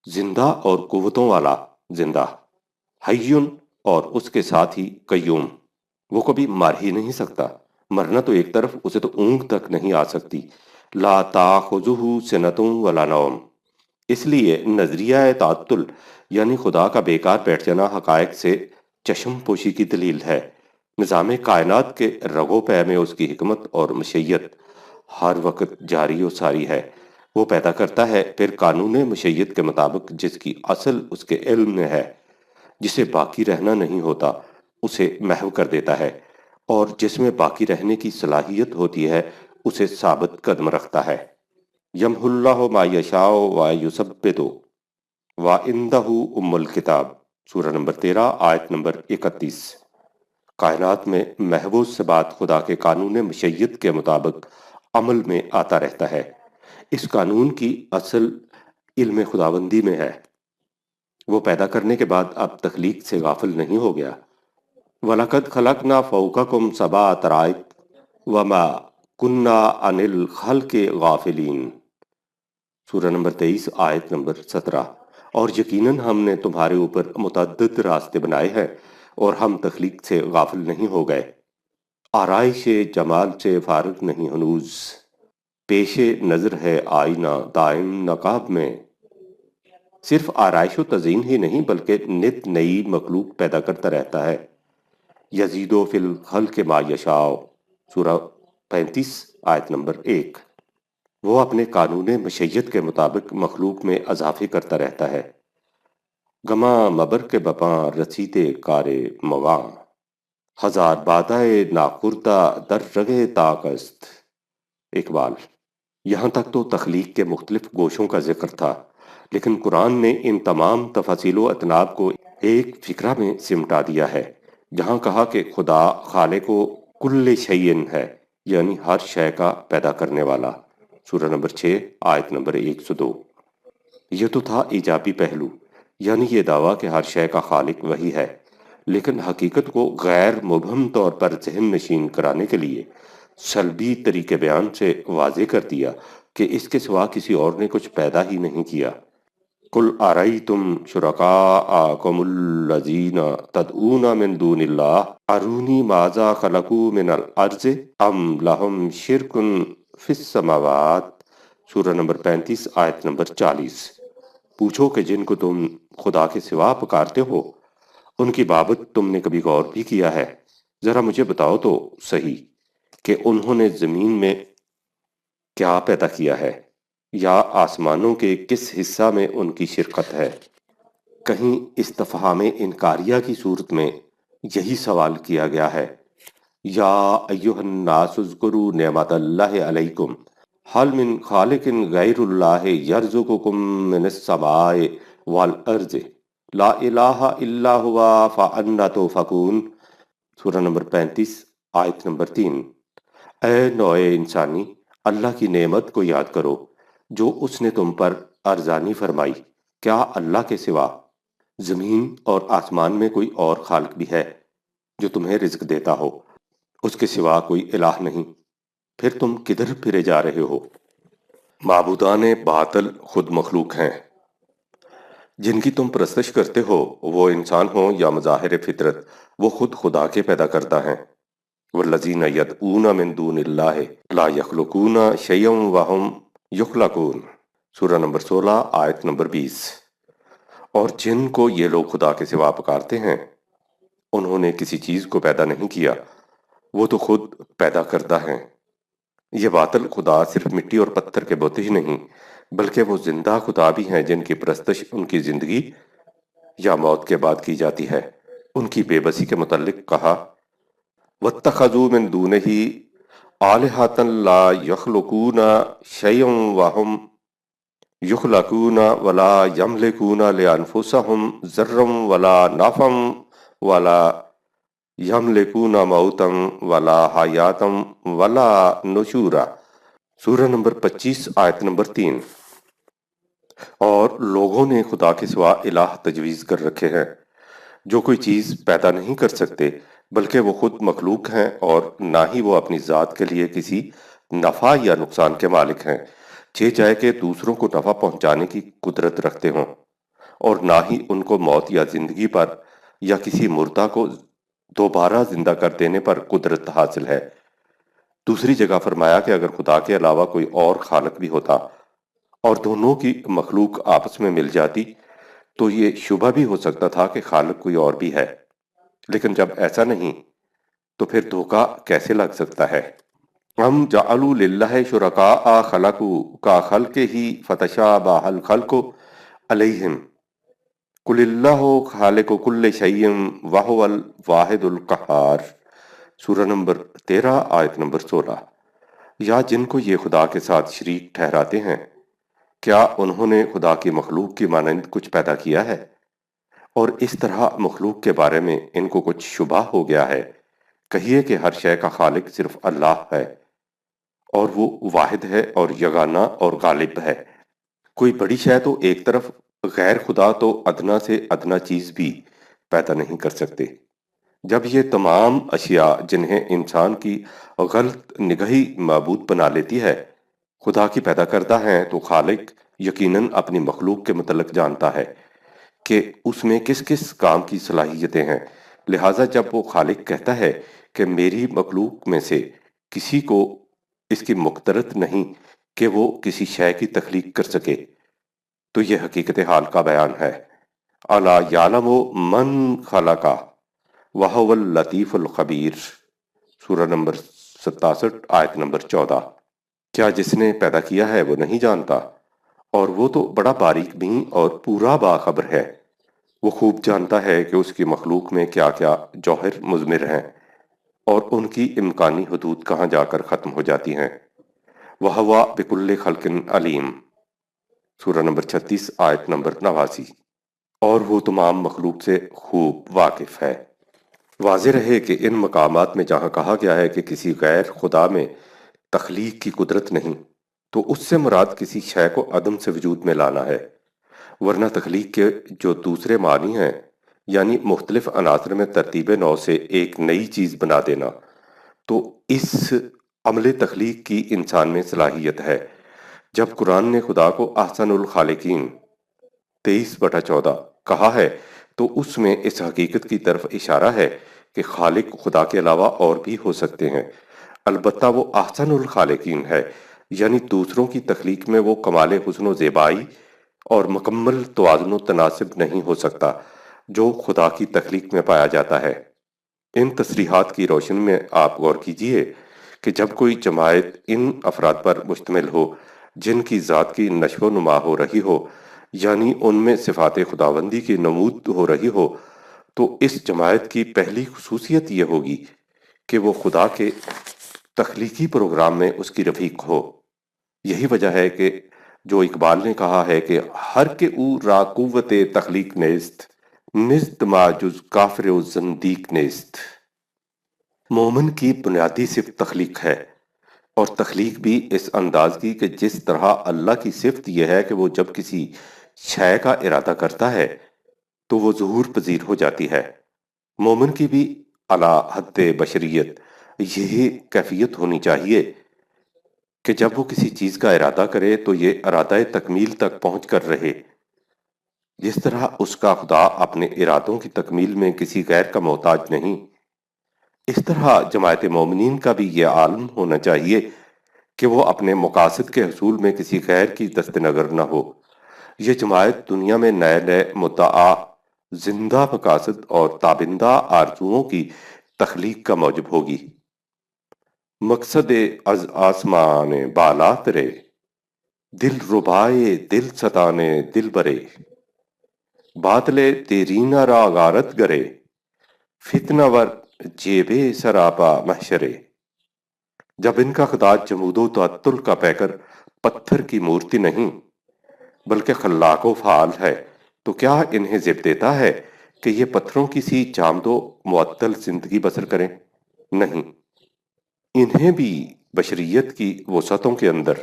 زندہ اور قوتوں والا زندہ، حیون اور اس کے ساتھ ہی قیوم، وہ کبھی مر ہی نہیں سکتا۔ مرنا تو ایک طرف، اسے تو اونگ تک نہیں آ سکتی۔ لا تاخذہ سنۃ ولا نوم۔ اس لیے نظریہ تعطل یعنی خدا کا بیکار بیٹھ جانا حقائق سے چشم پوشی کی دلیل ہے۔ نظام کائنات کے رگو پے میں اس کی حکمت اور مشیت ہر وقت جاری و ساری ہے۔ وہ پیدا کرتا ہے، پھر قانون مشیت کے مطابق جس کی اصل اس کے علم میں ہے، جسے باقی رہنا نہیں ہوتا اسے محو کر دیتا ہے، اور جس میں باقی رہنے کی صلاحیت ہوتی ہے اسے ثابت قدم رکھتا ہے۔ یمح اللہ ما یشاء و یثبت وعندہ ام الکتاب، سورہ نمبر 13 آیت نمبر 31۔ کائنات میں محوظ سے بات خدا کے قانون مشیت کے مطابق عمل میں آتا رہتا ہے۔ اس قانون کی اصل علم خداوندی میں ہے۔ وہ پیدا کرنے کے بعد اب تخلیق سے غافل نہیں ہو گیا۔ وَلَقَدْ خَلَقْنَا فَوْقَكُمْ سَبْعَ طَرَائِقَ وَمَا كُنَّا عَنِ الْخَلْقِ غَافِلِينَ، سورہ نمبر 23 آیت نمبر 17۔ اور یقیناً ہم نے تمہارے اوپر متعدد راستے بنائے ہیں اور ہم تخلیق سے غافل نہیں ہو گئے۔ آرائش جمال سے فارغ نہیں ہنوز، پیش نظر ہے آئینہ دائم نقاب میں۔ صرف آرائش و تزئین ہی نہیں بلکہ نت نئی مخلوق پیدا کرتا رہتا ہے۔ یزید فی الخلق ما یشاء، سورہ 35 آیت نمبر 1۔ وہ اپنے قانون مشیت کے مطابق مخلوق میں اضافے کرتا رہتا ہے۔ گماں مبر کے بپاں رسیتے کار مغاں، ہزار بادائے ناخوردہ در رگے طاقست، اقبال۔ یہاں تک تو تخلیق کے مختلف گوشوں کا ذکر تھا، لیکن قرآن نے ان تمام تفاصیل و اطناب کو ایک فقرہ میں سمٹا دیا ہے، جہاں کہا کہ خدا خالق و کل شیء ہے، یعنی ہر شے کا پیدا کرنے والا، سورہ نمبر 6 آیت نمبر 102۔ یہ تو تھا ایجابی پہلو، یعنی یہ دعویٰ کہ ہر شے کا خالق وہی ہے، لیکن حقیقت کو غیر مبہم طور پر ذہن نشین کرانے کے لیے سلبی طریقے بیان سے واضح کر دیا کہ اس کے سوا کسی اور نے کچھ پیدا ہی نہیں کیا۔ قُلْ أَرَأَيْتُمْ شُرَكَاءَكُمُ الَّذِينَ تَدْعُونَ مِن دُونِ اللَّهِ أَرُونِي مَاذَا خَلَقُوا مِنَ الْأَرْضِ أَمْ لَهُمْ شِرْكٌ فِي السَّمَاوَاتِ، سورہ نمبر 35 آیت نمبر 40۔ پوچھو کہ جن کو تم خدا کے سوا پکارتے ہو، ان کی بابت تم نے کبھی غور بھی کیا ہے؟ ذرا مجھے بتاؤ تو صحیح کہ انہوں نے زمین میں کیا پیدا کیا ہے، یا آسمانوں کے کس حصہ میں ان کی شرکت ہے؟ کہیں استفہام انکاریہ کی صورت میں یہی سوال کیا گیا ہے، یا ایہا الناس اذکروا نعمت اللہ علیکم هل من خالق غیر اللہ یرزقکم من السماء والارض لا الہ الا ہوا فانا توفکون، سورہ نمبر 35 آیت نمبر 3۔ اے نوع انسانی، اللہ کی نعمت کو یاد کرو جو اس نے تم پر ارزانی فرمائی۔ کیا اللہ کے سوا زمین اور آسمان میں کوئی اور خالق بھی ہے جو تمہیں رزق دیتا ہو؟ اس کے سوا کوئی الہ نہیں، پھر تم کدھر پھرے جا رہے ہو؟ معبودان باطل خود مخلوق ہیں، جن کی تم پرستش کرتے ہو، وہ انسان ہوں یا مظاہر فطرت، وہ خود خدا کے پیدا کرتا ہیں۔ والذین یدعون من دون اللہ لا یخلقون شیئا وہم یخلقون، سورہ نمبر 16 آیت نمبر 20۔ اور جن کو یہ لوگ خدا کے سوا پکارتے ہیں انہوں نے کسی چیز کو پیدا نہیں کیا، وہ تو خود پیدا کردہ ہیں۔ یہ باطل خدا صرف مٹی اور پتھر کے بت ہی نہیں بلکہ وہ زندہ خدا بھی ہیں جن کی پرستش ان کی زندگی یا موت کے بعد کی جاتی ہے۔ ان کی بے بسی کے متعلق کہا وَاتَّخَذُوا مِن دُونِهِ آلِهَةً لَا يَخْلُقُونَ شَيْئًا وَهُمْ يُخْلَقُونَ وَلَا يَمْلِكُونَ لِأَنفُسِهِمْ ضَرًّا وَلَا نَفْعًا وَلَا يَمْلِكُونَ مَوْتًا وَلَا حَيَاةً وَلَا نُشُورًا۔ سورہ نمبر 25 آیت نمبر 3۔ اور لوگوں نے خدا کے سوا الہ تجویز کر رکھے ہیں جو کوئی چیز پیدا نہیں کر سکتے بلکہ وہ خود مخلوق ہیں، اور نہ ہی وہ اپنی ذات کے لیے کسی نفع یا نقصان کے مالک ہیں، چاہے کہ دوسروں کو نفع پہنچانے کی قدرت رکھتے ہوں، اور نہ ہی ان کو موت یا زندگی پر یا کسی مردہ کو دوبارہ زندہ کر دینے پر قدرت حاصل ہے۔ دوسری جگہ فرمایا کہ اگر خدا کے علاوہ کوئی اور خالق بھی ہوتا اور دونوں کی مخلوق آپس میں مل جاتی تو یہ شبہ بھی ہو سکتا تھا کہ خالق کوئی اور بھی ہے، لیکن جب ایسا نہیں تو پھر دھوکہ کیسے لگ سکتا ہے؟ ہم جعلوا للہ شرکاء خلقوا کا خلقہ فتشابہ الخلق علیہم قل اللہ خالق کل شیء وہو الواحد القہار۔ سورہ نمبر 13 آیت نمبر 16۔ یا جن کو یہ خدا کے ساتھ شریک ٹھہراتے ہیں، کیا انہوں نے خدا کی مخلوق کی مانند کچھ پیدا کیا ہے؟ اور اس طرح مخلوق کے بارے میں ان کو کچھ شبہ ہو گیا ہے۔ کہیے کہ ہر شے کا خالق صرف اللہ ہے، اور وہ واحد ہے اور یگانہ اور غالب ہے۔ کوئی بڑی شے تو ایک طرف، غیر خدا تو ادنا سے ادنا چیز بھی پیدا نہیں کر سکتے۔ جب یہ تمام اشیاء جنہیں انسان کی غلط نگہی معبود بنا لیتی ہے خدا کی پیدا کردہ ہیں، تو خالق یقیناً اپنی مخلوق کے متعلق جانتا ہے کہ اس میں کس کس کام کی صلاحیتیں ہیں۔ لہٰذا جب وہ خالق کہتا ہے کہ میری مخلوق میں سے کسی کو اس کی مقدرت نہیں کہ وہ کسی شے کی تخلیق کر سکے، تو یہ حقیقت حال کا بیان ہے۔ اَلَا یَعْلَمُ مَنْ خَلَقَ وَهُوَ اللَّطِیفُ الْخَبِیر۔ سورہ نمبر 67 آیت نمبر 14۔ کیا جس نے پیدا کیا ہے وہ نہیں جانتا؟ اور وہ تو بڑا باریک بین اور پورا باخبر ہے۔ وہ خوب جانتا ہے کہ اس کی مخلوق میں کیا کیا جوہر مضمر ہیں اور ان کی امکانی حدود کہاں جا کر ختم ہو جاتی ہیں۔ وَهُوَ بِكُلِّ خَلْقٍ عَلِيمٌ۔ سورہ نمبر 36 آیت نمبر 89۔ اور وہ تمام مخلوق سے خوب واقف ہے۔ واضح رہے کہ ان مقامات میں جہاں کہا گیا ہے کہ کسی غیر خدا میں تخلیق کی قدرت نہیں، تو اس سے مراد کسی شے کو عدم سے وجود میں لانا ہے، ورنہ تخلیق کے جو دوسرے معنی ہیں، یعنی مختلف عناصر میں ترتیب نو سے ایک نئی چیز بنا دینا، تو اس عمل تخلیق کی انسان میں صلاحیت ہے۔ جب قرآن نے خدا کو احسن الخالقین 23/14 کہا ہے تو اس میں اس حقیقت کی طرف اشارہ ہے کہ خالق خدا کے علاوہ اور بھی ہو سکتے ہیں، البتہ وہ احسن الخالقین ہے، یعنی دوسروں کی تخلیق میں وہ کمال حسن و زیبائی اور مکمل توازن و تناسب نہیں ہو سکتا جو خدا کی تخلیق میں پایا جاتا ہے۔ ان تصریحات کی روشنی میں آپ غور کیجئے کہ جب کوئی جماعت ان افراد پر مشتمل ہو جن کی ذات کی نشو و نما ہو رہی ہو، یعنی ان میں صفات خداوندی کی نمود ہو رہی ہو، تو اس جماعت کی پہلی خصوصیت یہ ہوگی کہ وہ خدا کے تخلیقی پروگرام میں اس کی رفیق ہو۔ یہی وجہ ہے کہ جو اقبال نے کہا ہے کہ ہر کے او را قوت تخلیق نیست، نزد ما جز کافر و زندیق نیست۔ مومن کی بنیادی صفت تخلیق ہے، اور تخلیق بھی اس انداز کی کہ جس طرح اللہ کی صفت یہ ہے کہ وہ جب کسی شے کا ارادہ کرتا ہے تو وہ ظہور پذیر ہو جاتی ہے، مومن کی بھی اعلیٰ حد بشریت یہی کیفیت ہونی چاہیے کہ جب وہ کسی چیز کا ارادہ کرے تو یہ ارادہ تکمیل تک پہنچ کر رہے، جس طرح اس کا خدا اپنے ارادوں کی تکمیل میں کسی غیر کا محتاج نہیں۔ اس طرح جماعت مومنین کا بھی یہ عالم ہونا چاہیے کہ وہ اپنے مقاصد کے حصول میں کسی غیر کی دست نظر نہ ہو۔ یہ جماعت دنیا میں نئے نئے مدعا زندہ مقاصد اور تابندہ آرزوؤں کی تخلیق کا موجب ہوگی۔ مقصد از آسمان بالا ترے، دل ربائے دل ستانے دل برے، باطلے دیرینہ را غارت گرے، فتنہ ور جیبے سراپا محشرے۔ جب ان کا خداج جمود و تعطل کا پیکر پتھر کی مورتی نہیں بلکہ خلاق و فعال ہے، تو کیا انہیں زب دیتا ہے کہ یہ پتھروں کی سی جامد و معطل زندگی بسر کریں؟ نہیں، انہیں بھی بشریت کی وسعتوں کے اندر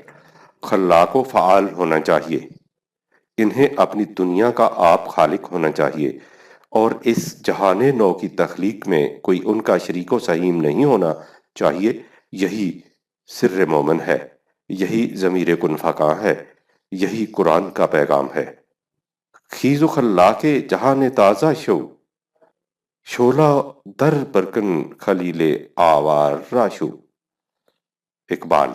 خلاق و فعال ہونا چاہیے۔ انہیں اپنی دنیا کا آپ خالق ہونا چاہیے، اور اس جہان نو کی تخلیق میں کوئی ان کا شریک و سہیم نہیں ہونا چاہیے۔ یہی سر مومن ہے، یہی ضمیر کن فکاں ہے، یہی قرآن کا پیغام ہے۔ خیز و خلاق جہان تازہ شو، شعلہ در برکن خلیل آوار راشو۔ اقبال۔